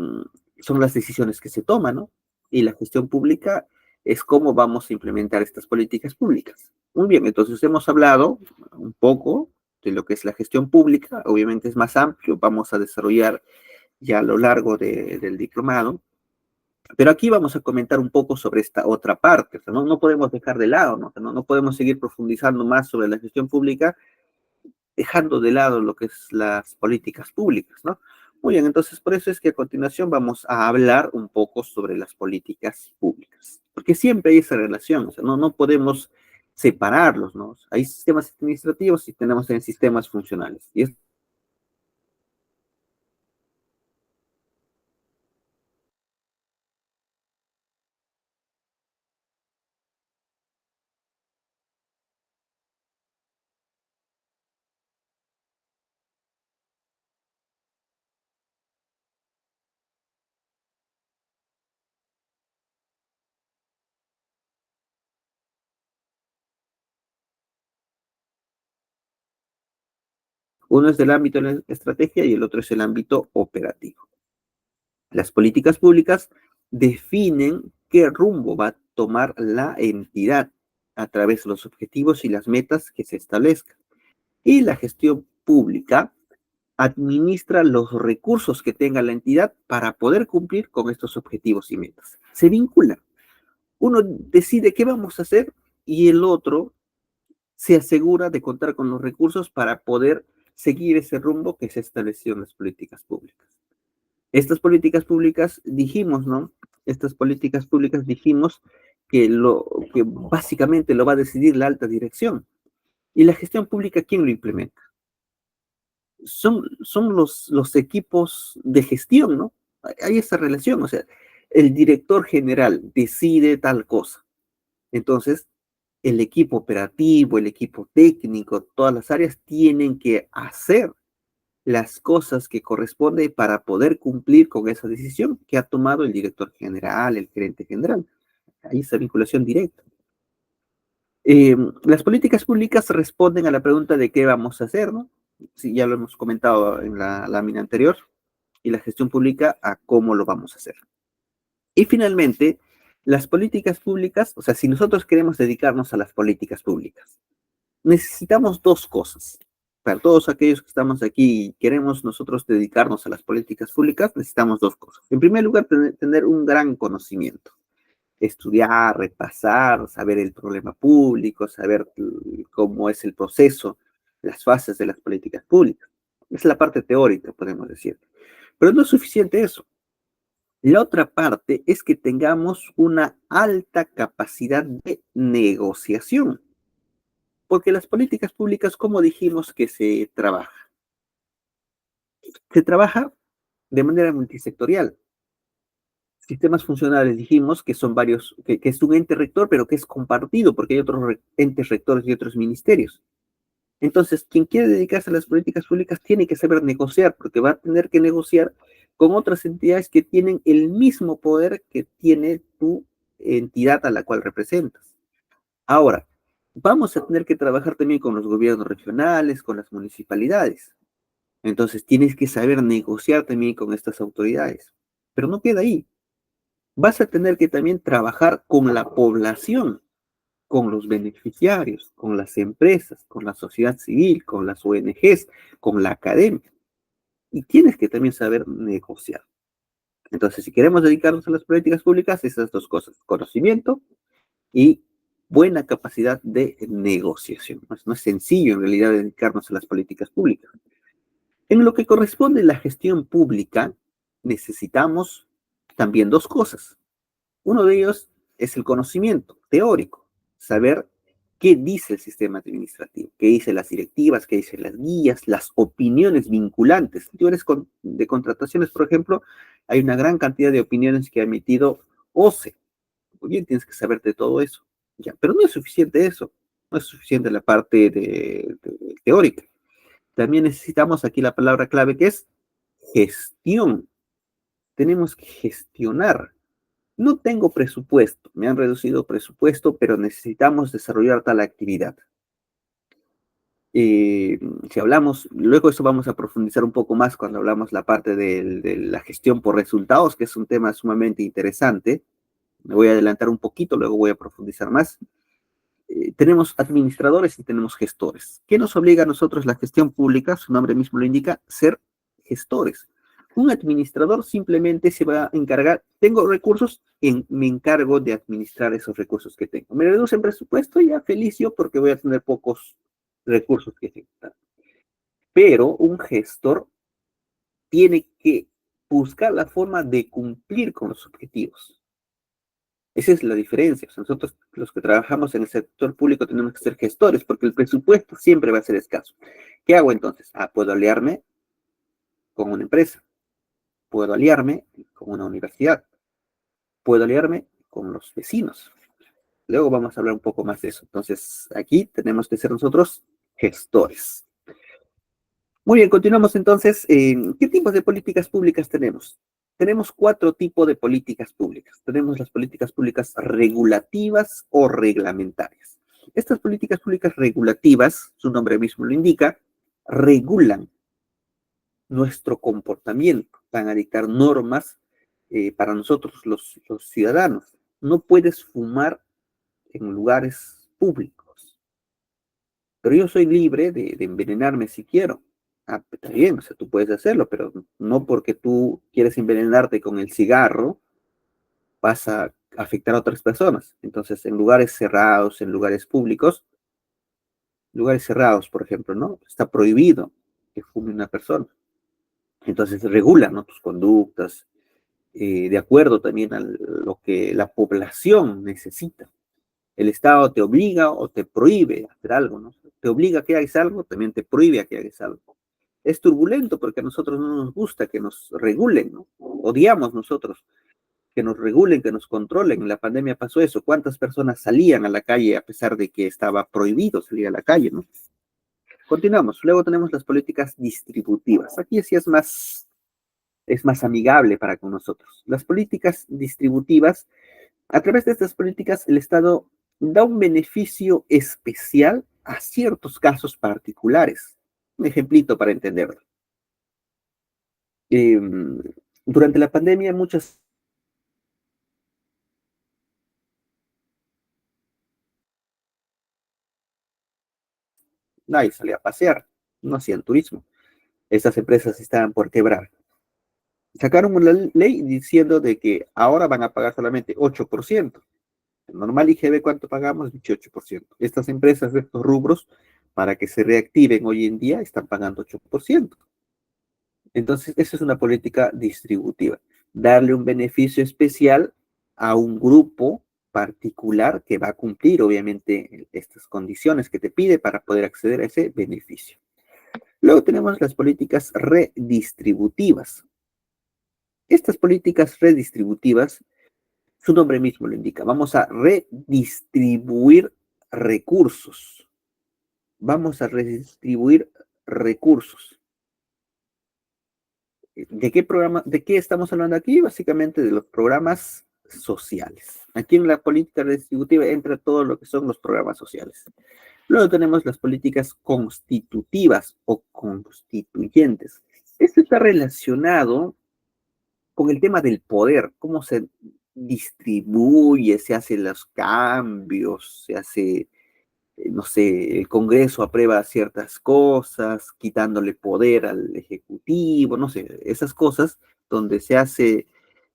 son las decisiones que se toman, ¿no? Y la gestión pública es cómo vamos a implementar estas políticas públicas. Muy bien, entonces hemos hablado un poco de lo que es la gestión pública, obviamente es más amplio, vamos a desarrollar ya a lo largo del diplomado, pero aquí vamos a comentar un poco sobre esta otra parte, o sea, no podemos dejar de lado, ¿no? No podemos seguir profundizando más sobre la gestión pública dejando de lado lo que es las políticas públicas, ¿no? Muy bien, entonces por eso es que a continuación vamos a hablar un poco sobre las políticas públicas, porque siempre hay esa relación, o sea, no podemos separarlos, ¿no? Hay sistemas administrativos y tenemos también sistemas funcionales. Y es uno es del ámbito de la estrategia y el otro es el ámbito operativo. Las políticas públicas definen qué rumbo va a tomar la entidad a través de los objetivos y las metas que se establezcan. Y la gestión pública administra los recursos que tenga la entidad para poder cumplir con estos objetivos y metas. Se vinculan. Uno decide qué vamos a hacer y el otro se asegura de contar con los recursos para poder seguir ese rumbo que se estableció en las políticas públicas. Estas políticas públicas dijimos, ¿no? Estas políticas públicas dijimos que básicamente lo va a decidir la alta dirección. ¿Y la gestión pública quién lo implementa? Son los equipos de gestión, ¿no? Hay esa relación, o sea, el director general decide tal cosa. Entonces, el equipo operativo, el equipo técnico, todas las áreas tienen que hacer las cosas que corresponde para poder cumplir con esa decisión que ha tomado el director general, el gerente general. Hay esa vinculación directa. Las políticas públicas responden a la pregunta de qué vamos a hacer, ¿no? Sí, ya lo hemos comentado en la lámina anterior, y la gestión pública a cómo lo vamos a hacer. Y finalmente, las políticas públicas, o sea, si nosotros queremos dedicarnos a las políticas públicas, necesitamos dos cosas. Para todos aquellos que estamos aquí y queremos nosotros dedicarnos a las políticas públicas, necesitamos dos cosas. En primer lugar, tener un gran conocimiento, estudiar, repasar, saber el problema público, saber cómo es el proceso, las fases de las políticas públicas. Es la parte teórica, podemos decir. Pero no es suficiente eso. La otra parte es que tengamos una alta capacidad de negociación, porque las políticas públicas, como dijimos que se trabaja de manera multisectorial. Sistemas funcionales, dijimos que son varios, que es un ente rector, pero que es compartido, porque hay otros entes rectores y otros ministerios. Entonces, quien quiere dedicarse a las políticas públicas tiene que saber negociar, porque va a tener que negociar con otras entidades que tienen el mismo poder que tiene tu entidad a la cual representas. Ahora, vamos a tener que trabajar también con los gobiernos regionales, con las municipalidades. Entonces, tienes que saber negociar también con estas autoridades. Pero no queda ahí. Vas a tener que también trabajar con la población, con los beneficiarios, con las empresas, con la sociedad civil, con las ONGs, con la academia. Y tienes que también saber negociar. Entonces, si queremos dedicarnos a las políticas públicas, esas dos cosas, conocimiento y buena capacidad de negociación. No es sencillo en realidad dedicarnos a las políticas públicas. En lo que corresponde a la gestión pública, necesitamos también dos cosas. Uno de ellos es el conocimiento teórico, saber qué dice el sistema administrativo, qué dicen las directivas, qué dicen las guías, las opiniones vinculantes. Si tú eres de contrataciones, por ejemplo, hay una gran cantidad de opiniones que ha emitido OCE. Muy bien, tienes que saber de todo eso. Ya, pero no es suficiente eso, no es suficiente la parte de teórica. También necesitamos aquí la palabra clave que es gestión. Tenemos que gestionar. No tengo presupuesto, me han reducido presupuesto, pero necesitamos desarrollar tal actividad. Eh, si hablamos, luego eso vamos a profundizar un poco más cuando hablamos la parte de la gestión por resultados, que es un tema sumamente interesante. Me voy a adelantar un poquito, luego voy a profundizar más. Tenemos administradores y tenemos gestores. ¿Qué nos obliga a nosotros la gestión pública? Su nombre mismo lo indica, ser gestores. Un administrador simplemente se va a encargar, tengo recursos, me encargo de administrar esos recursos que tengo. Me reducen presupuesto, ya feliz yo porque voy a tener pocos recursos que ejecutar. Pero un gestor tiene que buscar la forma de cumplir con los objetivos. Esa es la diferencia. O sea, nosotros, los que trabajamos en el sector público, tenemos que ser gestores, porque el presupuesto siempre va a ser escaso. ¿Qué hago entonces? Puedo aliarme con una empresa, puedo aliarme con una universidad, puedo aliarme con los vecinos. Luego vamos a hablar un poco más de eso. Entonces, aquí tenemos que ser nosotros gestores. Muy bien, continuamos entonces. ¿Qué tipos de políticas públicas tenemos? Tenemos cuatro tipos de políticas públicas. Tenemos las políticas públicas regulativas o reglamentarias. Estas políticas públicas regulativas, su nombre mismo lo indica, regulan nuestro comportamiento, van a dictar normas para nosotros los ciudadanos. No puedes fumar en lugares públicos, pero yo soy libre de envenenarme si quiero. Está bien, o sea, tú puedes hacerlo, pero no porque tú quieres envenenarte con el cigarro, vas a afectar a otras personas. Entonces, en lugares cerrados, en lugares cerrados, por ejemplo, ¿no? Está prohibido que fume una persona. Entonces, regula, ¿no? Tus conductas, de acuerdo también a lo que la población necesita. El Estado te obliga o te prohíbe hacer algo, ¿no? Te obliga a que hagas algo, también te prohíbe a que hagas algo. Es turbulento porque a nosotros no nos gusta que nos regulen, ¿no? Odiamos nosotros que nos regulen, que nos controlen. En la pandemia pasó eso. ¿Cuántas personas salían a la calle a pesar de que estaba prohibido salir a la calle, ¿no? Continuamos. Luego tenemos las políticas distributivas. Aquí sí es más amigable para con nosotros. Las políticas distributivas, a través de estas políticas, el Estado da un beneficio especial a ciertos casos particulares. Un ejemplito para entenderlo. Eh, durante la pandemia, nadie salía a pasear, no hacían turismo. Estas empresas estaban por quebrar. Sacaron una ley diciendo de que ahora van a pagar solamente 8%. El normal IGB, ¿cuánto pagamos? 18%. Estas empresas de estos rubros, para que se reactiven hoy en día, están pagando 8%. Entonces, esa es una política distributiva. Darle un beneficio especial a un grupo particular que va a cumplir, obviamente, estas condiciones que te pide para poder acceder a ese beneficio. Luego tenemos las políticas redistributivas. Estas políticas redistributivas, su nombre mismo lo indica, vamos a redistribuir recursos. Vamos a redistribuir recursos. ¿De qué estamos hablando aquí? Básicamente de los programas sociales. Aquí en la política redistributiva entra todo lo que son los programas sociales. Luego tenemos las políticas constitutivas o constituyentes. Esto está relacionado con el tema del poder, cómo se distribuye, se hacen los cambios, se hace, no sé, el Congreso aprueba ciertas cosas, quitándole poder al Ejecutivo, no sé, esas cosas donde se hace,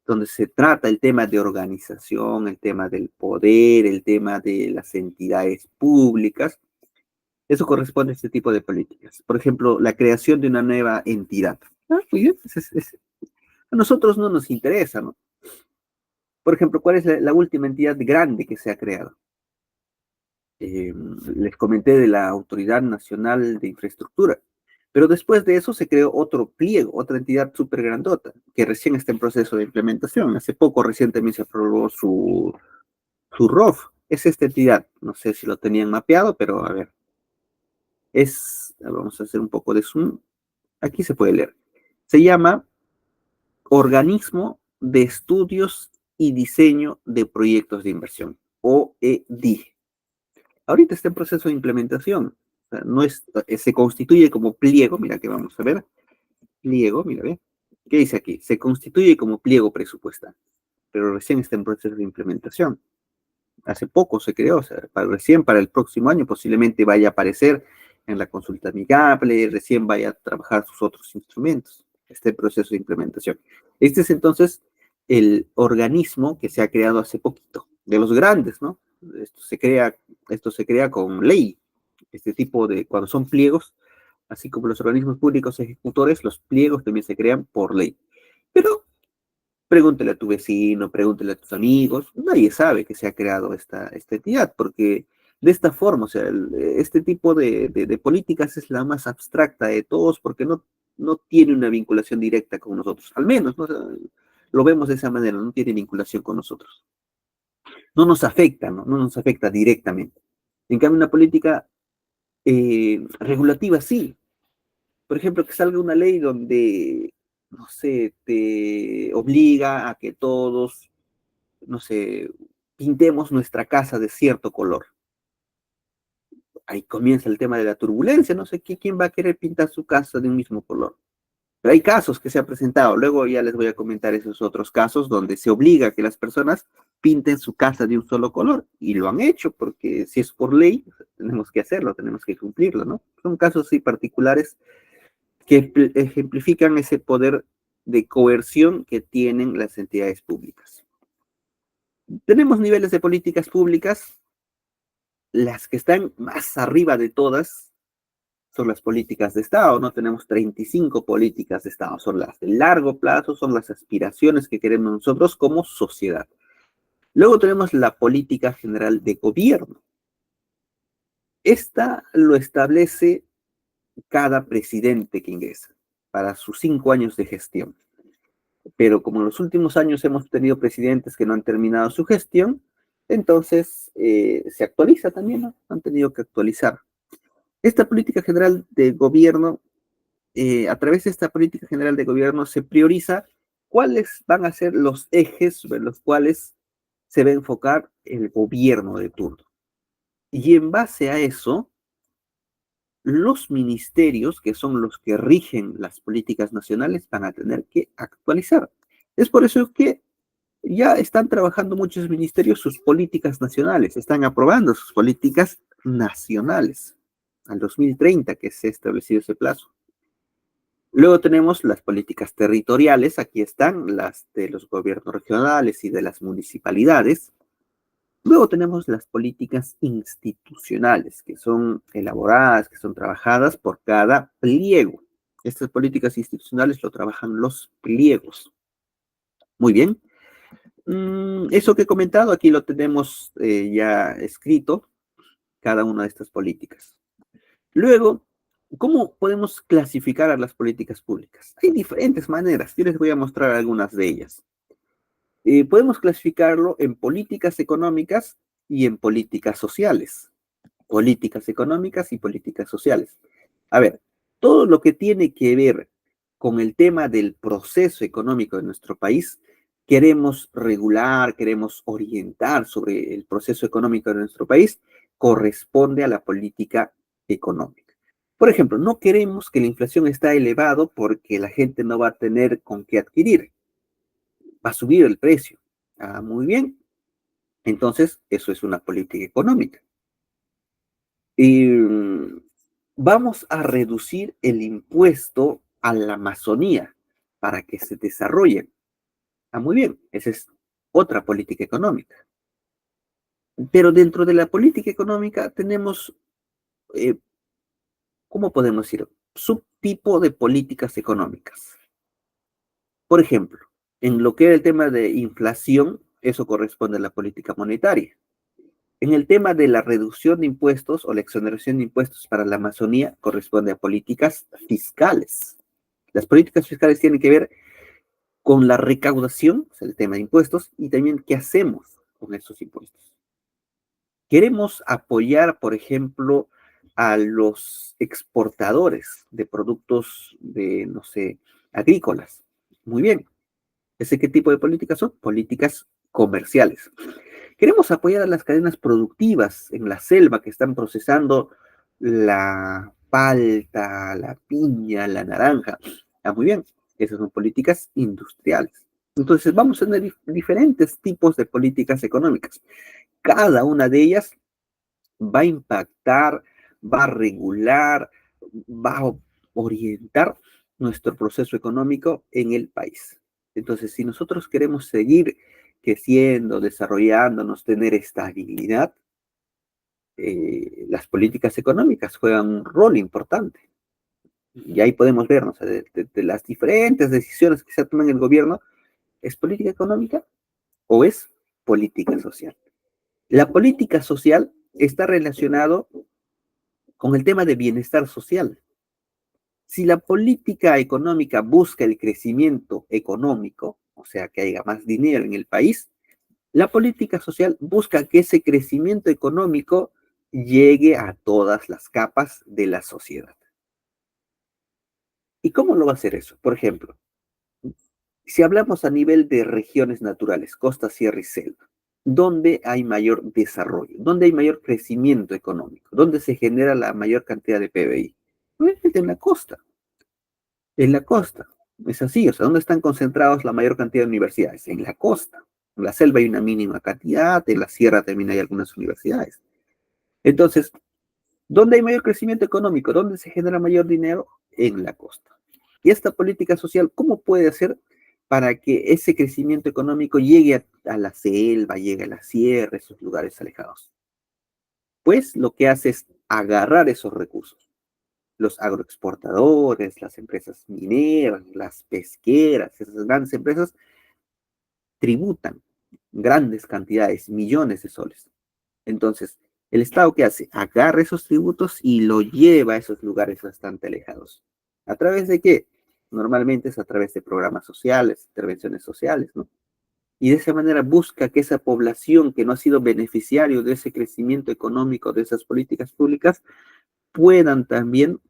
donde se trata el tema de organización, el tema del poder, el tema de las entidades públicas. Eso corresponde a este tipo de políticas. Por ejemplo, la creación de una nueva entidad. Ah, muy bien, a nosotros no nos interesa, ¿no? Por ejemplo, ¿cuál es la última entidad grande que se ha creado? Les comenté de la Autoridad Nacional de Infraestructura, pero después de eso se creó otro pliego, otra entidad súper grandota, que recién está en proceso de implementación. Hace poco, recientemente se aprobó su ROF. Es esta entidad, no sé si lo tenían mapeado, pero a ver, vamos a hacer un poco de zoom, aquí se puede leer. Se llama Organismo de Estudios y Diseño de Proyectos de Inversión, OEDI. Ahorita está en proceso de implementación. O sea, no es, se constituye como pliego, mira que vamos a ver, pliego, mira, ve. ¿Qué dice aquí? Se constituye como pliego presupuestal, pero recién está en proceso de implementación. Hace poco se creó, o sea, recién para el próximo año posiblemente vaya a aparecer en la consulta amigable, recién vaya a trabajar sus otros instrumentos. Este proceso de implementación. Este es entonces el organismo que se ha creado hace poquito, de los grandes, ¿no? Esto se crea con ley. Este tipo de, cuando son pliegos, así como los organismos públicos ejecutores, los pliegos también se crean por ley. Pero pregúntale a tu vecino, pregúntale a tus amigos, nadie sabe que se ha creado esta entidad, porque de esta forma, o sea, este tipo de políticas es la más abstracta de todos, porque no tiene una vinculación directa con nosotros, al menos, ¿no? O sea, lo vemos de esa manera, no tiene vinculación con nosotros. No nos afecta, ¿no? No nos afecta directamente. En cambio, una política regulativa sí. Por ejemplo, que salga una ley donde, no sé, te obliga a que todos, no sé, pintemos nuestra casa de cierto color. Ahí comienza el tema de la turbulencia, no sé quién va a querer pintar su casa de un mismo color. Pero hay casos que se han presentado, luego ya les voy a comentar esos otros casos donde se obliga a que las personas pinten su casa de un solo color y lo han hecho porque si es por ley, tenemos que hacerlo, tenemos que cumplirlo, ¿no? Son casos sí particulares que ejemplifican ese poder de coerción que tienen las entidades públicas. Tenemos niveles de políticas públicas, las que están más arriba de todas son las políticas de Estado, no tenemos 35 políticas de Estado, son las de largo plazo, son las aspiraciones que queremos nosotros como sociedad. Luego tenemos la política general de gobierno. Esta lo establece cada presidente que ingresa para sus 5 años de gestión. Pero como en los últimos años hemos tenido presidentes que no han terminado su gestión, entonces se actualiza también, ¿no? Han tenido que actualizar. Esta política general de gobierno, a través de esta política general de gobierno se prioriza cuáles van a ser los ejes sobre los cuales se va a enfocar el gobierno de turno. Y en base a eso, los ministerios, que son los que rigen las políticas nacionales, van a tener que actualizar. Es por eso que ya están trabajando muchos ministerios sus políticas nacionales, están aprobando sus políticas nacionales al 2030 que se ha establecido ese plazo. Luego tenemos las políticas territoriales, aquí están las de los gobiernos regionales y de las municipalidades. Luego tenemos las políticas institucionales, que son elaboradas, que son trabajadas por cada pliego. Estas políticas institucionales lo trabajan los pliegos. Muy bien. Eso que he comentado, aquí lo tenemos ya escrito, cada una de estas políticas. Luego, ¿Cómo podemos clasificar a las políticas públicas? Hay diferentes maneras. Yo les voy a mostrar algunas de ellas. Podemos clasificarlo en políticas económicas y en políticas sociales. Políticas económicas y políticas sociales. A ver, todo lo que tiene que ver con el tema del proceso económico de nuestro país, queremos regular, queremos orientar sobre el proceso económico de nuestro país, corresponde a la política económica. Por ejemplo, no queremos que la inflación esté elevado porque la gente no va a tener con qué adquirir, va a subir el precio. Ah, muy bien. Entonces, eso es una política económica. Y vamos a reducir el impuesto a la Amazonía para que se desarrollen. Ah, muy bien, esa es otra política económica. Pero dentro de la política económica tenemos, eh, ¿cómo podemos decir? Subtipo de políticas económicas. Por ejemplo, en lo que era el tema de inflación, eso corresponde a la política monetaria. En el tema de la reducción de impuestos o la exoneración de impuestos para la Amazonía, corresponde a políticas fiscales. Las políticas fiscales tienen que ver con la recaudación, o sea, el tema de impuestos, y también qué hacemos con esos impuestos. Queremos apoyar, por ejemplo, a los exportadores de productos de, no sé, agrícolas. Muy bien. ¿Ese qué tipo de políticas son? Políticas comerciales. Queremos apoyar a las cadenas productivas en la selva que están procesando la palta, la piña, la naranja. Ah, muy bien, esas son políticas industriales. Entonces vamos a tener diferentes tipos de políticas económicas. Cada una de ellas va a impactar, va a regular, va a orientar nuestro proceso económico en el país. Entonces, si nosotros queremos seguir creciendo, desarrollándonos, tener estabilidad, las políticas económicas juegan un rol importante. Y ahí podemos vernos de las diferentes decisiones que se toman en el gobierno, ¿es política económica o es política social? La política social está relacionado con el tema de bienestar social. Si la política económica busca el crecimiento económico, o sea, que haya más dinero en el país, la política social busca que ese crecimiento económico llegue a todas las capas de la sociedad. ¿Y cómo lo va a hacer eso? Por ejemplo, si hablamos a nivel de regiones naturales, costa, sierra y selva, ¿dónde hay mayor desarrollo? ¿Dónde hay mayor crecimiento económico? ¿Dónde se genera la mayor cantidad de PBI? Obviamente en la costa. En la costa. Es así, o sea, ¿dónde están concentrados la mayor cantidad de universidades? En la costa. En la selva hay una mínima cantidad, en la sierra también hay algunas universidades. Entonces, ¿dónde hay mayor crecimiento económico? ¿Dónde se genera mayor dinero? En la costa. Y esta política social, ¿cómo puede hacer para que ese crecimiento económico llegue a la selva, llegue a la sierra, esos lugares alejados? Pues lo que hace es agarrar esos recursos. Los agroexportadores, las empresas mineras, las pesqueras, esas grandes empresas tributan grandes cantidades, millones de soles. Entonces, ¿el Estado qué hace? Agarra esos tributos y lo lleva a esos lugares bastante alejados. ¿A través de qué? Normalmente es a través de programas sociales, intervenciones sociales, ¿no? Y de esa manera busca que esa población que no ha sido beneficiario de ese crecimiento económico, de esas políticas públicas, puedan también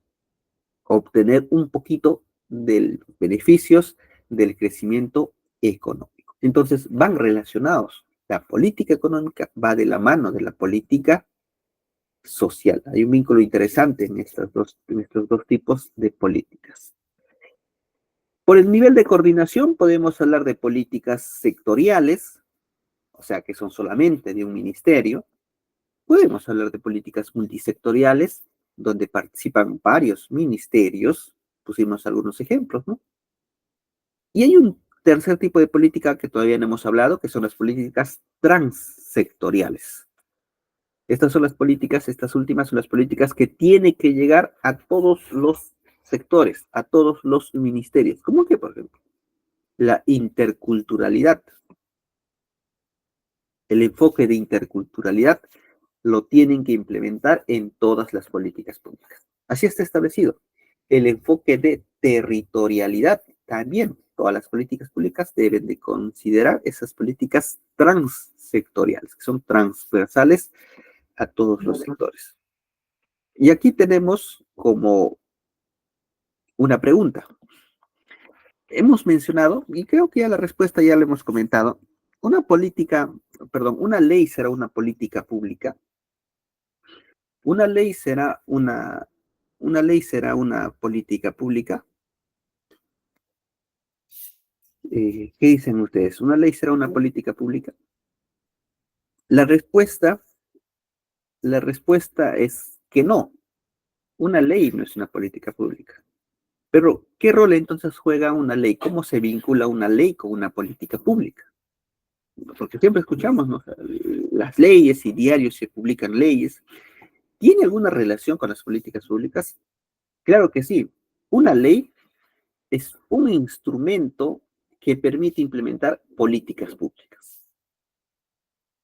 obtener un poquito de los beneficios del crecimiento económico. Entonces van relacionados. La política económica va de la mano de la política social. Hay un vínculo interesante en estos dos tipos de políticas. Por el nivel de coordinación podemos hablar de políticas sectoriales, o sea, que son solamente de un ministerio. Podemos hablar de políticas multisectoriales, donde participan varios ministerios. Pusimos algunos ejemplos, ¿no? Y hay un tercer tipo de política que todavía no hemos hablado, que son las políticas transsectoriales. Estas son las políticas, estas últimas son las políticas que tienen que llegar a todos los sectores, a todos los ministerios. ¿Cómo que, por ejemplo? La interculturalidad. El enfoque de interculturalidad lo tienen que implementar en todas las políticas públicas. Así está establecido. El enfoque de territorialidad también. Todas las políticas públicas deben de considerar esas políticas transsectoriales, que son transversales a todos los sectores. Y aquí tenemos como una pregunta. Hemos mencionado, y creo que ya la respuesta ya la hemos comentado, una política, perdón, una ley será una política pública, una ley será una ley será una política pública. ¿Qué dicen ustedes? ¿Una ley será una política pública? La respuesta, la respuesta es que no. Una ley no es una política pública. Pero, ¿qué rol entonces juega una ley? ¿Cómo se vincula una ley con una política pública? Porque siempre escuchamos, ¿no? Las leyes y diarios se publican leyes. ¿Tiene alguna relación con las políticas públicas? Claro que sí. Una ley es un instrumento que permite implementar políticas públicas.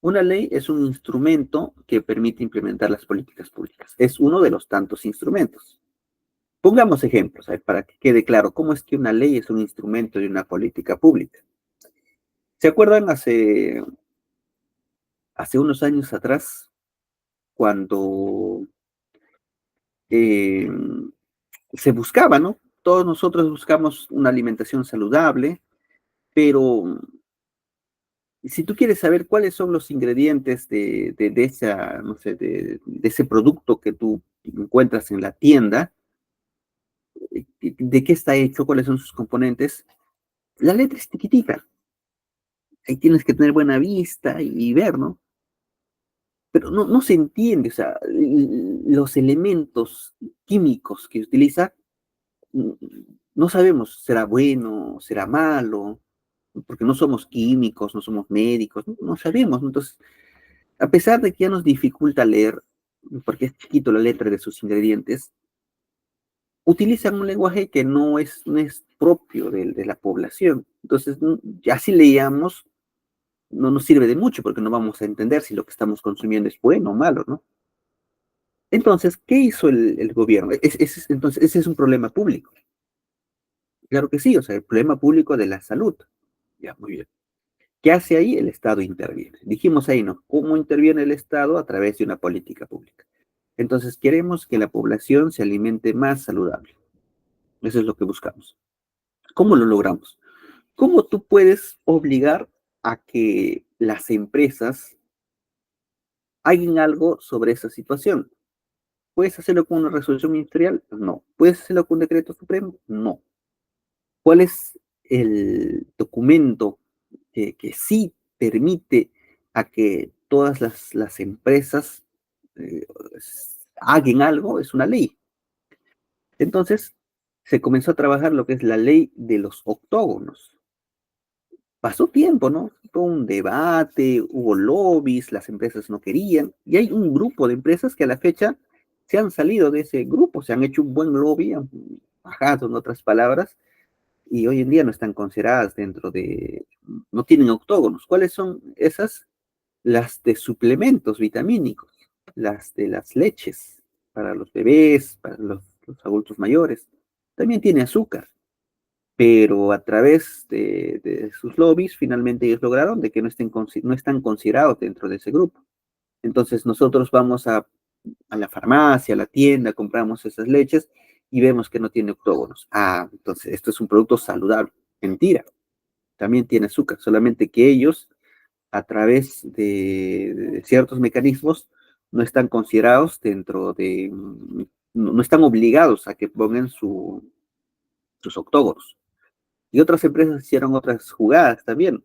Una ley es un instrumento que permite implementar las políticas públicas. Es uno de los tantos instrumentos. Pongamos ejemplos, para que quede claro cómo es que una ley es un instrumento de una política pública. ¿Se acuerdan hace unos años atrás, cuando eh, se buscaba, ¿no? Todos nosotros buscamos una alimentación saludable, pero si tú quieres saber cuáles son los ingredientes de esa, no sé, de ese producto que tú encuentras en la tienda, de qué está hecho, cuáles son sus componentes, la letra es chiquitita. Ahí tienes que tener buena vista y ver, ¿no? Pero no se entiende, o sea, los elementos químicos que utiliza, mm, no sabemos, será bueno, será malo, porque no somos químicos, no somos médicos, no sabemos, ¿no? Entonces, a pesar de que ya nos dificulta leer, porque es chiquito la letra de sus ingredientes, utilizan un lenguaje que no es propio de la población. Entonces, ya si leíamos, no nos sirve de mucho porque no vamos a entender si lo que estamos consumiendo es bueno o malo, ¿no? Entonces, ¿qué hizo el gobierno? Entonces, ese es un problema público. Claro que sí, o sea, el problema público de la salud. Ya, muy bien. ¿Qué hace ahí? El Estado interviene. Dijimos ahí, ¿no? ¿Cómo interviene el Estado? A través de una política pública. Entonces, queremos que la población se alimente más saludable. Eso es lo que buscamos. ¿Cómo lo logramos? ¿Cómo tú puedes obligar a que las empresas hagan algo sobre esa situación? ¿Puedes hacerlo con una resolución ministerial? No. ¿Puedes hacerlo con un decreto supremo? No. ¿Cuál es el documento que sí permite a que todas las empresas eh, hagan algo? Es una ley. Entonces, se comenzó a trabajar lo que es la ley de los octógonos. Pasó tiempo, ¿no? Fue un debate, hubo lobbies, las empresas no querían, y hay un grupo de empresas que a la fecha se han salido de ese grupo, se han hecho un buen lobby, han bajado en otras palabras, y hoy en día no están consideradas no tienen octógonos. ¿Cuáles son esas? Las de suplementos vitamínicos, las de las leches para los bebés, para los adultos mayores. También tiene azúcar, pero a través de sus lobbies, finalmente ellos lograron de que no están considerados dentro de ese grupo. Entonces nosotros vamos a la farmacia, a la tienda, compramos esas leches y vemos que no tiene octógonos. Ah, entonces esto es un producto saludable. Mentira, también tiene azúcar, solamente que ellos, a través de ciertos mecanismos, no están considerados no están obligados a que pongan sus octógonos. Y otras empresas hicieron otras jugadas también.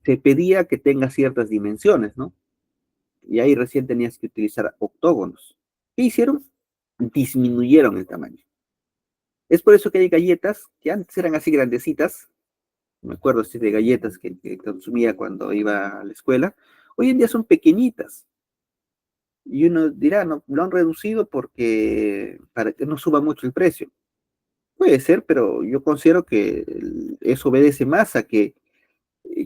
Se pedía que tenga ciertas dimensiones, ¿no? Y ahí recién tenías que utilizar octógonos. ¿Qué hicieron? Disminuyeron el tamaño. Es por eso que hay galletas que antes eran así grandecitas. Me acuerdo así de galletas que consumía cuando iba a la escuela. Hoy en día son pequeñitas. Y uno dirá, no, lo han reducido porque para que no suba mucho el precio. Puede ser, pero yo considero que eso obedece más a que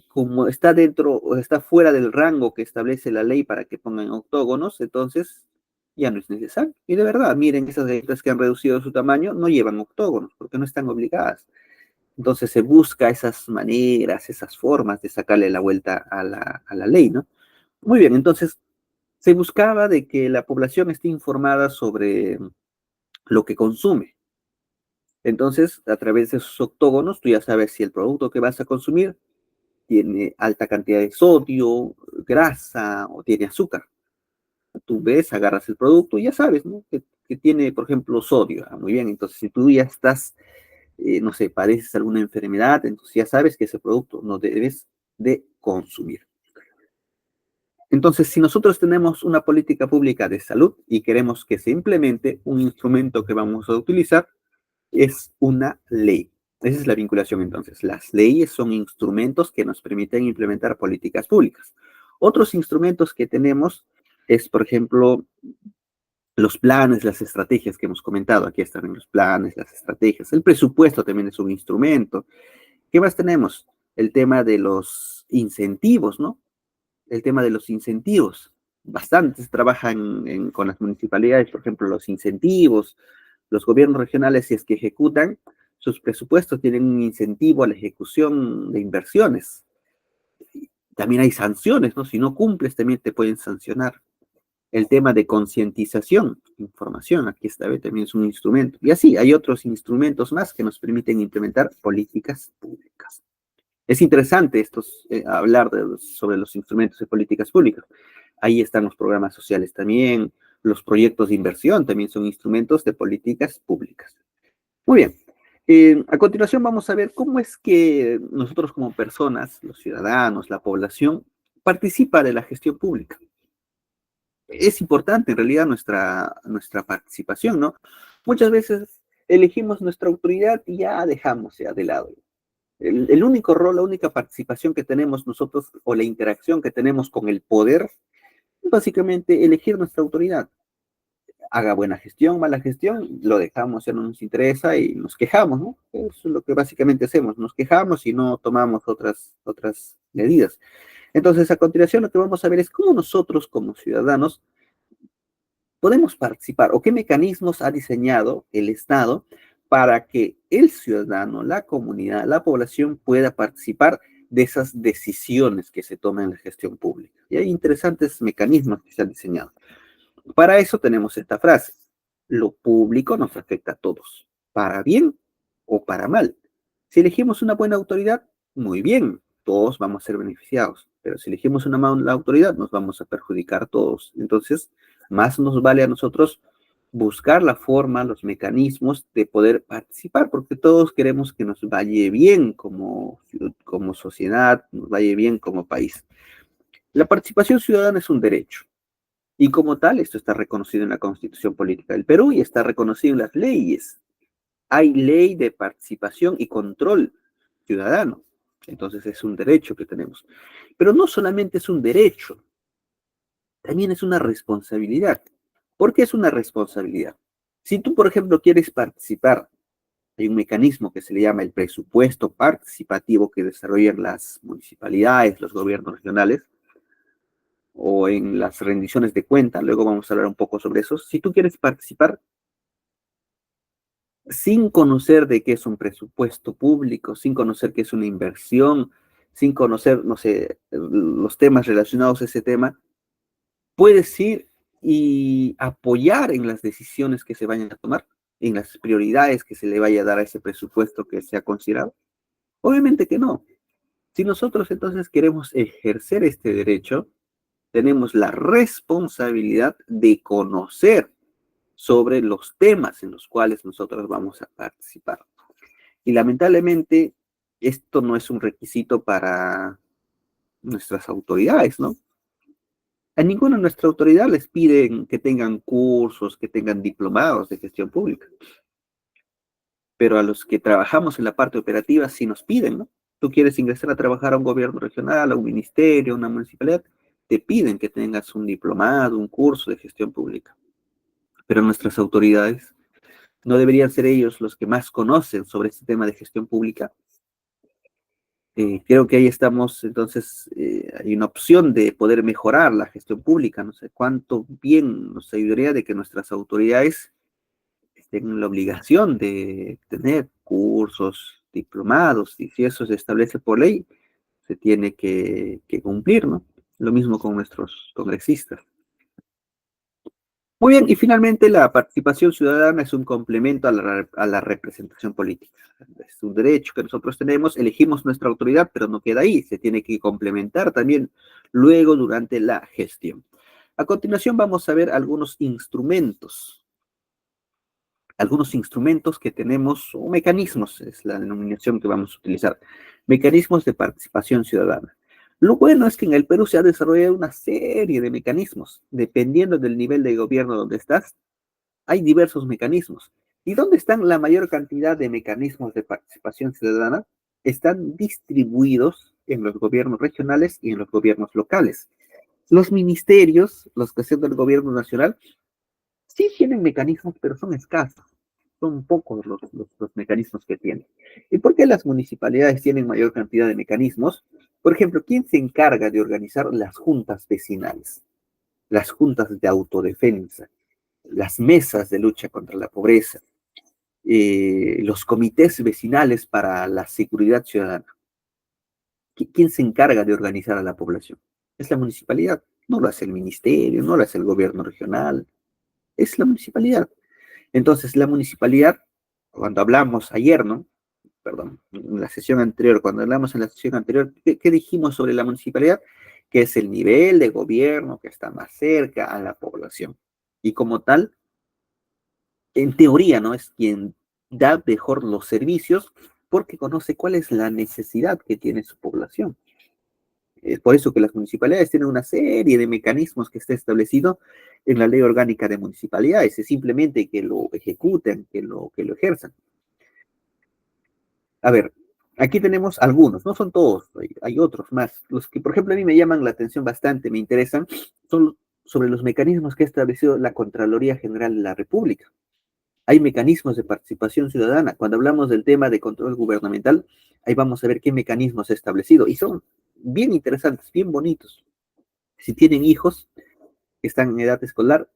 como está dentro o está fuera del rango que establece la ley para que pongan octógonos, entonces ya no es necesario. Y de verdad, miren, esas galletas que han reducido su tamaño no llevan octógonos porque no están obligadas. Entonces se busca esas maneras, esas formas de sacarle la vuelta a la ley, ¿no? Muy bien, entonces se buscaba de que la población esté informada sobre lo que consume. Entonces, a través de esos octógonos, tú ya sabes si el producto que vas a consumir tiene alta cantidad de sodio, grasa o tiene azúcar. Tú ves, agarras el producto y ya sabes, ¿no? Que tiene, por ejemplo, sodio. Ah, muy bien, entonces si tú ya estás, no sé, padeces alguna enfermedad, entonces ya sabes que ese producto no debes de consumir. Entonces, si nosotros tenemos una política pública de salud y queremos que se implemente, un instrumento que vamos a utilizar es una ley. Esa es la vinculación entonces. Las leyes son instrumentos que nos permiten implementar políticas públicas. Otros instrumentos que tenemos es, por ejemplo, los planes, las estrategias que hemos comentado. Aquí están los planes, las estrategias. El presupuesto también es un instrumento. ¿Qué más tenemos? El tema de los incentivos, ¿no? El tema de los incentivos. Bastantes trabajan con las municipalidades, por ejemplo, los incentivos, los gobiernos regionales, si es que ejecutan, sus presupuestos tienen un incentivo a la ejecución de inversiones. También hay sanciones, ¿no? Si no cumples, también te pueden sancionar. El tema de concientización, información, aquí está, también es un instrumento. Y así, hay otros instrumentos más que nos permiten implementar políticas públicas. Es interesante hablar sobre los instrumentos de políticas públicas. Ahí están los programas sociales también, los proyectos de inversión también son instrumentos de políticas públicas. Muy bien. A continuación vamos a ver cómo es que nosotros como personas, los ciudadanos, la población, participa de la gestión pública. Es importante en realidad nuestra participación, ¿no? Muchas veces elegimos nuestra autoridad y ya dejamos ya de lado. El único rol, la única participación que tenemos nosotros o la interacción que tenemos con el poder es básicamente elegir nuestra autoridad. Haga buena gestión, mala gestión, lo dejamos, ya no nos interesa y nos quejamos, ¿no? Eso es lo que básicamente hacemos, nos quejamos y no tomamos otras medidas. Entonces, a continuación, lo que vamos a ver es cómo nosotros como ciudadanos podemos participar o qué mecanismos ha diseñado el Estado para que el ciudadano, la comunidad, la población pueda participar de esas decisiones que se toman en la gestión pública. Y hay interesantes mecanismos que se han diseñado. Para eso tenemos esta frase: lo público nos afecta a todos, para bien o para mal. Si elegimos una buena autoridad, muy bien, todos vamos a ser beneficiados, pero si elegimos una mala autoridad, nos vamos a perjudicar todos. Entonces, más nos vale a nosotros buscar la forma, los mecanismos de poder participar, porque todos queremos que nos vaya bien como sociedad, nos vaya bien como país. La participación ciudadana es un derecho. Y como tal, esto está reconocido en la Constitución Política del Perú y está reconocido en las leyes. Hay ley de participación y control ciudadano. Entonces es un derecho que tenemos. Pero no solamente es un derecho, también es una responsabilidad. ¿Por qué es una responsabilidad? Si tú, por ejemplo, quieres participar, hay un mecanismo que se le llama el presupuesto participativo que desarrollan las municipalidades, los gobiernos regionales, o en las rendiciones de cuenta, luego vamos a hablar un poco sobre eso. Si tú quieres participar sin conocer de qué es un presupuesto público, sin conocer qué es una inversión, sin conocer, no sé, los temas relacionados a ese tema, puedes ir y apoyar en las decisiones que se vayan a tomar, en las prioridades que se le vaya a dar a ese presupuesto que se ha considerado. Obviamente que no. Si nosotros entonces queremos ejercer este derecho, tenemos la responsabilidad de conocer sobre los temas en los cuales nosotros vamos a participar. Y lamentablemente, esto no es un requisito para nuestras autoridades, ¿no? A ninguna de nuestras autoridades les piden que tengan cursos, que tengan diplomados de gestión pública, pero a los que trabajamos en la parte operativa sí nos piden, ¿no? Tú quieres ingresar a trabajar a un gobierno regional, a un ministerio, a una municipalidad, te piden que tengas un diplomado, un curso de gestión pública. Pero nuestras autoridades no deberían ser ellos los que más conocen sobre este tema de gestión pública. Creo que ahí estamos, entonces, hay una opción de poder mejorar la gestión pública. No sé cuánto bien nos ayudaría de que nuestras autoridades estén en la obligación de tener cursos, diplomados, y si eso se establece por ley, se tiene que cumplir, ¿no? Lo mismo con nuestros congresistas. Muy bien, y finalmente la participación ciudadana es un complemento a la representación política. Es un derecho que nosotros tenemos, elegimos nuestra autoridad, pero no queda ahí, se tiene que complementar también luego durante la gestión. A continuación vamos a ver algunos instrumentos que tenemos, o mecanismos, es la denominación que vamos a utilizar, mecanismos de participación ciudadana. Lo bueno es que en el Perú se ha desarrollado una serie de mecanismos, dependiendo del nivel de gobierno donde estás, hay diversos mecanismos. ¿Y dónde están la mayor cantidad de mecanismos de participación ciudadana? Están distribuidos en los gobiernos regionales y en los gobiernos locales. Los ministerios, los que son del gobierno nacional, sí tienen mecanismos, pero son escasos. Son pocos los mecanismos que tienen. ¿Y por qué las municipalidades tienen mayor cantidad de mecanismos? Por ejemplo, ¿quién se encarga de organizar las juntas vecinales, las juntas de autodefensa, las mesas de lucha contra la pobreza, los comités vecinales para la seguridad ciudadana? ¿Quién se encarga de organizar a la población? Es la municipalidad. No lo hace el ministerio, no lo hace el gobierno regional, es la municipalidad. Entonces, la municipalidad, cuando hablamos ayer, ¿no? Perdón, en la sesión anterior, cuando hablamos en la sesión anterior, ¿qué dijimos sobre la municipalidad? Que es el nivel de gobierno que está más cerca a la población. Y como tal, en teoría, ¿no? Es quien da mejor los servicios porque conoce cuál es la necesidad que tiene su población. Es por eso que las municipalidades tienen una serie de mecanismos que está establecido en la ley orgánica de municipalidades, es simplemente que lo ejecuten, que lo ejerzan. A ver, aquí tenemos algunos, no son todos, hay otros más. Los que, por ejemplo, a mí me llaman la atención bastante, me interesan, son sobre los mecanismos que ha establecido la Contraloría General de la República. Hay mecanismos de participación ciudadana. Cuando hablamos del tema de control gubernamental, ahí vamos a ver qué mecanismos ha establecido. Y son bien interesantes, bien bonitos. Si tienen hijos que están en edad escolar,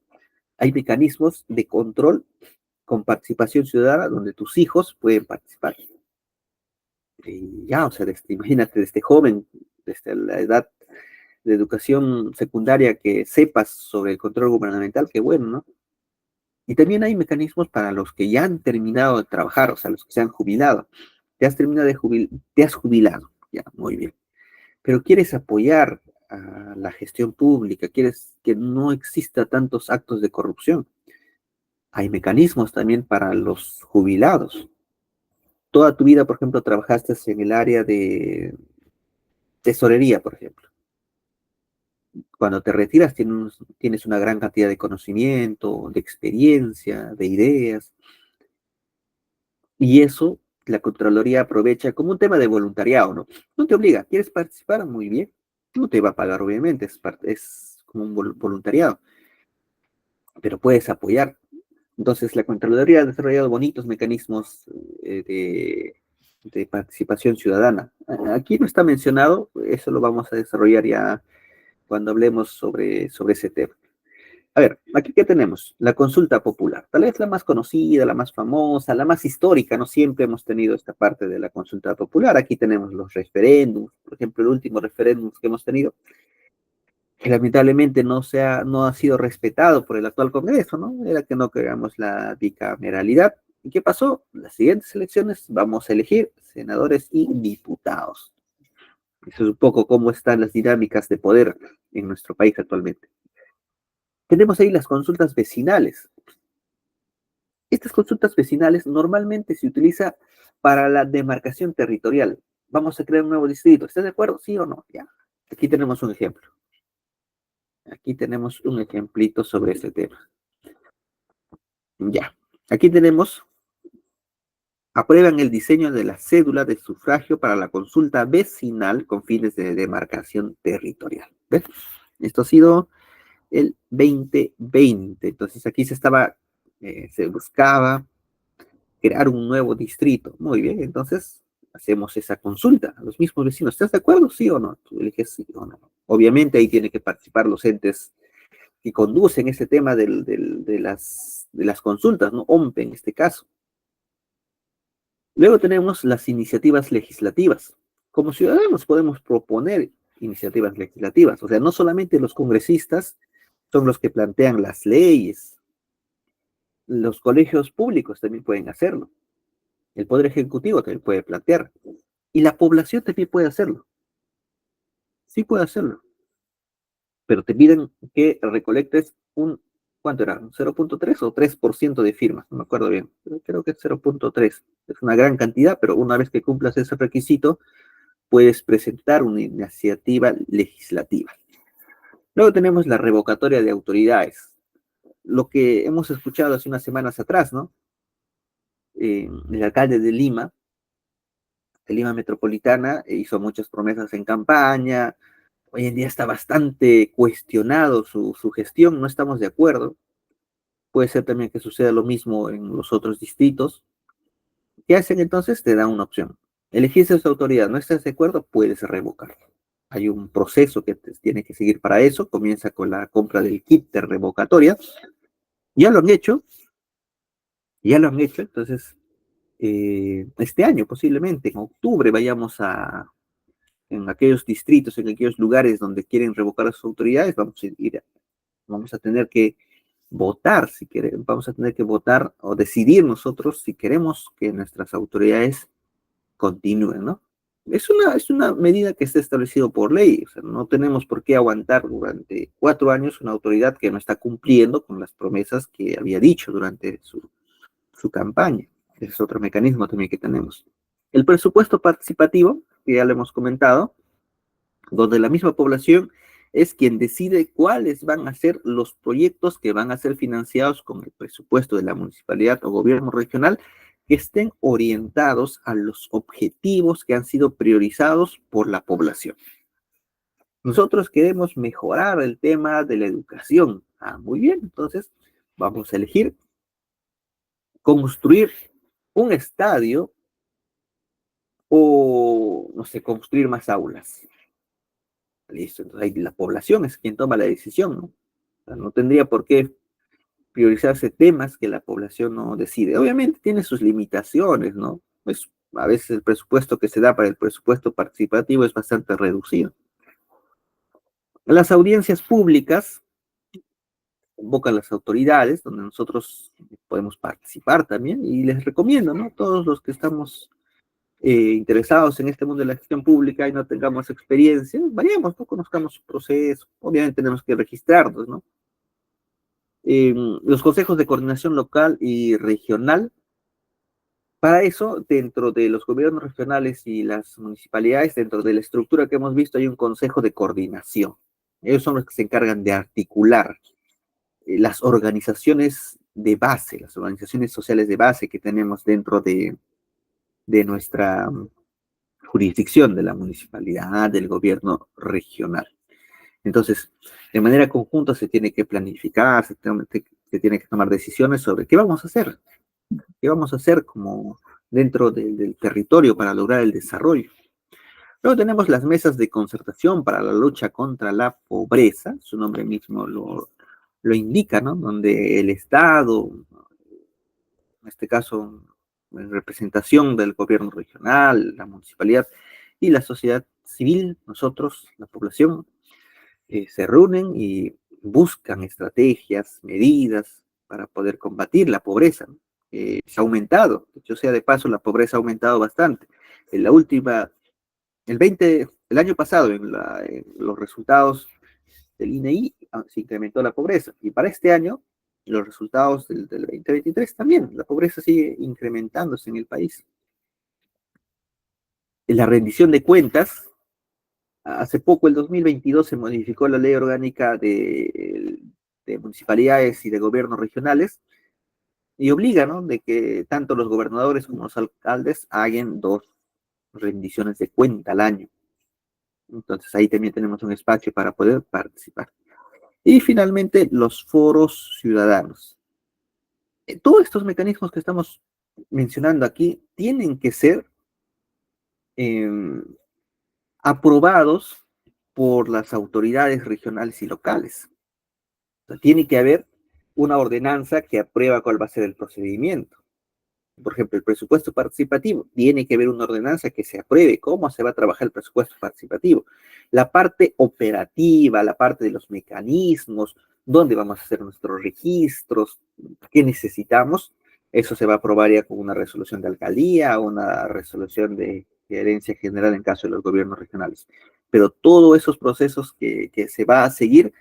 hay mecanismos de control con participación ciudadana donde tus hijos pueden participar. Y ya, o sea, imagínate, desde joven, desde la edad de educación secundaria, que sepas sobre el control gubernamental, qué bueno, ¿no? Y también hay mecanismos para los que ya han terminado de trabajar, o sea, los que se han jubilado. Te has jubilado, ya, muy bien. Pero quieres apoyar a la gestión pública, quieres que no exista tantos actos de corrupción. Hay mecanismos también para los jubilados. Toda tu vida, por ejemplo, trabajaste en el área de tesorería, por ejemplo. Cuando te retiras tienes una gran cantidad de conocimiento, de experiencia, de ideas, y eso la Contraloría aprovecha como un tema de voluntariado, ¿no? No te obliga, ¿quieres participar? Muy bien. No te va a pagar, obviamente, es como un voluntariado, pero puedes apoyar. Entonces, la Contraloría ha desarrollado bonitos mecanismos de participación ciudadana. Aquí no está mencionado, eso lo vamos a desarrollar ya cuando hablemos sobre ese tema. A ver, aquí qué tenemos, la consulta popular, tal vez la más conocida, la más famosa, la más histórica, no siempre hemos tenido esta parte de la consulta popular. Aquí tenemos los referéndums, por ejemplo, el último referéndum que hemos tenido, que lamentablemente no ha sido respetado por el actual Congreso, ¿no? Era que no queríamos la bicameralidad. ¿Y qué pasó? Las siguientes elecciones vamos a elegir senadores y diputados. Eso es un poco cómo están las dinámicas de poder en nuestro país actualmente. Tenemos ahí las consultas vecinales. Estas consultas vecinales normalmente se utiliza para la demarcación territorial. Vamos a crear un nuevo distrito. ¿Estás de acuerdo? ¿Sí o no? Ya. Aquí tenemos un ejemplo. Aquí tenemos un ejemplito sobre este tema. Ya. Aquí tenemos, aprueban el diseño de la cédula de sufragio para la consulta vecinal con fines de demarcación territorial. ¿Ves? Esto ha sido el 2020. Entonces aquí se buscaba crear un nuevo distrito. Muy bien, entonces hacemos esa consulta a los mismos vecinos. ¿Estás de acuerdo? ¿Sí o no? Tú eliges sí o no. Obviamente ahí tienen que participar los entes que conducen ese tema de las consultas, ¿no? OMPE en este caso. Luego tenemos las iniciativas legislativas. Como ciudadanos podemos proponer iniciativas legislativas, o sea, no solamente los congresistas son los que plantean las leyes, los colegios públicos también pueden hacerlo, el Poder Ejecutivo también puede plantear, y la población también puede hacerlo, sí puede hacerlo, pero te piden que recolectes ¿cuánto era? ¿Un 0.3 o 3% de firmas? No me acuerdo bien, pero creo que es 0.3. Es una gran cantidad, pero una vez que cumplas ese requisito, puedes presentar una iniciativa legislativa. Luego tenemos la revocatoria de autoridades, lo que hemos escuchado hace unas semanas atrás, ¿no? El alcalde de Lima Metropolitana, hizo muchas promesas en campaña. Hoy en día está bastante cuestionado su gestión, no estamos de acuerdo. Puede ser también que suceda lo mismo en los otros distritos. ¿Qué hacen entonces? Te dan una opción. Elegiste esa autoridad, no estás de acuerdo, puedes revocarlo. Hay un proceso que tiene que seguir para eso. Comienza con la compra del kit de revocatoria. Ya lo han hecho, entonces este año posiblemente, en octubre, vayamos en aquellos distritos, en aquellos lugares donde quieren revocar a sus autoridades, vamos a tener que votar, si queremos, vamos a tener que votar o decidir nosotros si queremos que nuestras autoridades continúen, ¿no? Es una medida que está establecida por ley, o sea, no tenemos por qué aguantar durante 4 años una autoridad que no está cumpliendo con las promesas que había dicho durante su campaña. Ese es otro mecanismo también que tenemos. El presupuesto participativo, que ya lo hemos comentado, donde la misma población es quien decide cuáles van a ser los proyectos que van a ser financiados con el presupuesto de la municipalidad o gobierno regional, que estén orientados a los objetivos que han sido priorizados por la población. Nosotros queremos mejorar el tema de la educación. Muy bien, entonces vamos a elegir construir un estadio o, no sé, construir más aulas. Listo, entonces ahí la población es quien toma la decisión, ¿no? O sea, no tendría por qué priorizarse temas que la población no decide. Obviamente tiene sus limitaciones, ¿no? Pues a veces el presupuesto que se da para el presupuesto participativo es bastante reducido. Las audiencias públicas convocan las autoridades, donde nosotros podemos participar también, y les recomiendo, ¿no? Todos los que estamos interesados en este mundo de la gestión pública y no tengamos experiencia, vayamos, ¿no? Conozcamos su proceso, obviamente tenemos que registrarnos, ¿no? Los consejos de coordinación local y regional. Para eso, dentro de los gobiernos regionales y las municipalidades, dentro de la estructura que hemos visto, hay un consejo de coordinación. Ellos son los que se encargan de articular las organizaciones de base, las organizaciones sociales de base que tenemos dentro de nuestra jurisdicción, de la municipalidad, del gobierno regional. Entonces, de manera conjunta se tiene que planificar, se tiene que tomar decisiones sobre qué vamos a hacer como dentro del territorio para lograr el desarrollo. Luego tenemos las mesas de concertación para la lucha contra la pobreza, su nombre mismo lo indica, ¿no? Donde el Estado, en este caso en representación del gobierno regional, la municipalidad y la sociedad civil, nosotros, la población, se reúnen y buscan estrategias, medidas para poder combatir la pobreza, ¿no? Se ha aumentado, dicho sea de paso, la pobreza ha aumentado bastante. En la última, el año pasado, en los resultados del INEI, se incrementó la pobreza. Y para este año, los resultados del 2023 también, la pobreza sigue incrementándose en el país. En la rendición de cuentas, hace poco, el 2022, se modificó la ley orgánica de municipalidades y de gobiernos regionales y obliga, ¿no? De que tanto los gobernadores como los alcaldes hagan 2 rendiciones de cuenta al año. Entonces ahí también tenemos un espacio para poder participar. Y finalmente, los foros ciudadanos. Todos estos mecanismos que estamos mencionando aquí tienen que ser em, aprobados por las autoridades regionales y locales. O sea, tiene que haber una ordenanza que aprueba cuál va a ser el procedimiento. Por ejemplo, el presupuesto participativo, tiene que haber una ordenanza que se apruebe cómo se va a trabajar el presupuesto participativo. La parte operativa, la parte de los mecanismos, dónde vamos a hacer nuestros registros, qué necesitamos, eso se va a aprobar ya con una resolución de alcaldía o una resolución de gerencia general en caso de los gobiernos regionales. Pero todos esos procesos que se va a seguir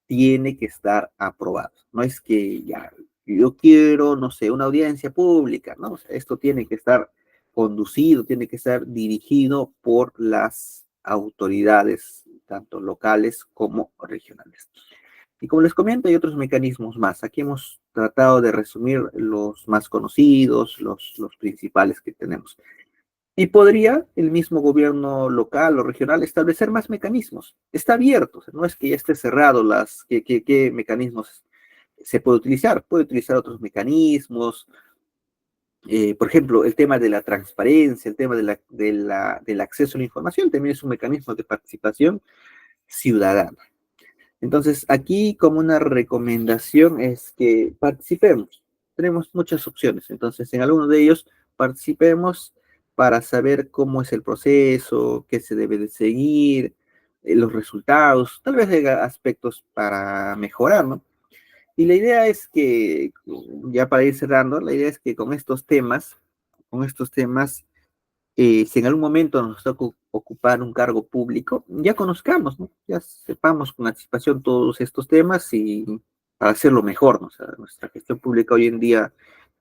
tiene que estar aprobado. No es que ya yo quiero, no sé, una audiencia pública, ¿no? O sea, esto tiene que estar conducido, tiene que estar dirigido por las autoridades, tanto locales como regionales. Y como les comento, hay otros mecanismos más. Aquí hemos tratado de resumir los más conocidos, los principales que tenemos. Y podría el mismo gobierno local o regional establecer más mecanismos. Está abierto, o sea, no es que ya esté cerrado qué mecanismos se puede utilizar otros mecanismos, por ejemplo, el tema de la transparencia, el tema del acceso a la información, también es un mecanismo de participación ciudadana. Entonces, aquí como una recomendación es que participemos. Tenemos muchas opciones, entonces en alguno de ellos participemos para saber cómo es el proceso, qué se debe de seguir, los resultados, tal vez haya aspectos para mejorar, ¿no? Y la idea es que, ya para ir cerrando, la idea es que con estos temas, si en algún momento nos toca ocupar un cargo público, ya conozcamos, ¿no? Ya sepamos con anticipación todos estos temas y para hacerlo mejor, ¿no? O sea, nuestra gestión pública hoy en día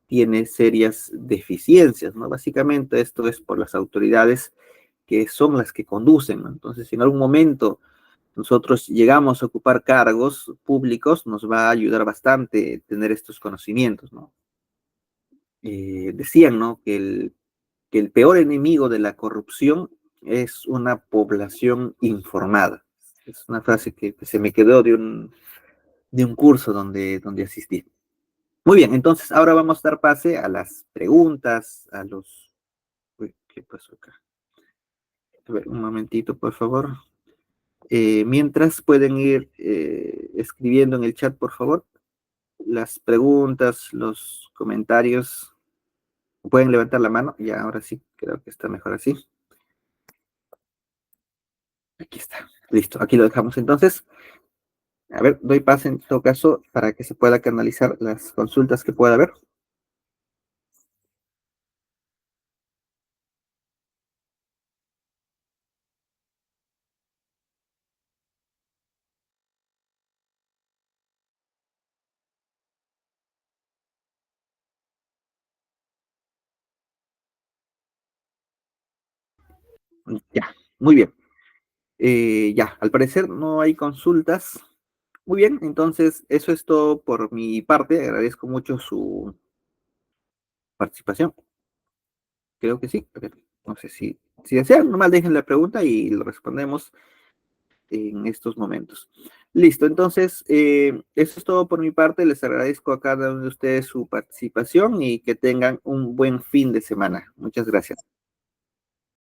tiene serias deficiencias, ¿no? Básicamente esto es por las autoridades que son las que conducen, ¿no? Entonces, si en algún momento nosotros llegamos a ocupar cargos públicos, nos va a ayudar bastante tener estos conocimientos, ¿no? Decían, ¿no? Que el peor enemigo de la corrupción es una población informada. Es una frase que se me quedó de un curso donde asistí. Muy bien, entonces ahora vamos a dar pase a las preguntas, a los... Uy, ¿qué pasó acá? A ver, un momentito, por favor. Mientras pueden ir escribiendo en el chat, por favor, las preguntas, los comentarios. Pueden levantar la mano. Ya, ahora sí, creo que está mejor así. Aquí está. Listo, aquí lo dejamos entonces. A ver, doy pase en todo caso para que se pueda canalizar las consultas que pueda haber. Ya, muy bien. Ya, al parecer no hay consultas. Muy bien, entonces eso es todo por mi parte. Agradezco mucho su participación. Creo que sí. A ver, no sé si desean, nomás dejen la pregunta y lo respondemos en estos momentos. Listo, entonces, eso es todo por mi parte. Les agradezco a cada uno de ustedes su participación y que tengan un buen fin de semana. Muchas gracias.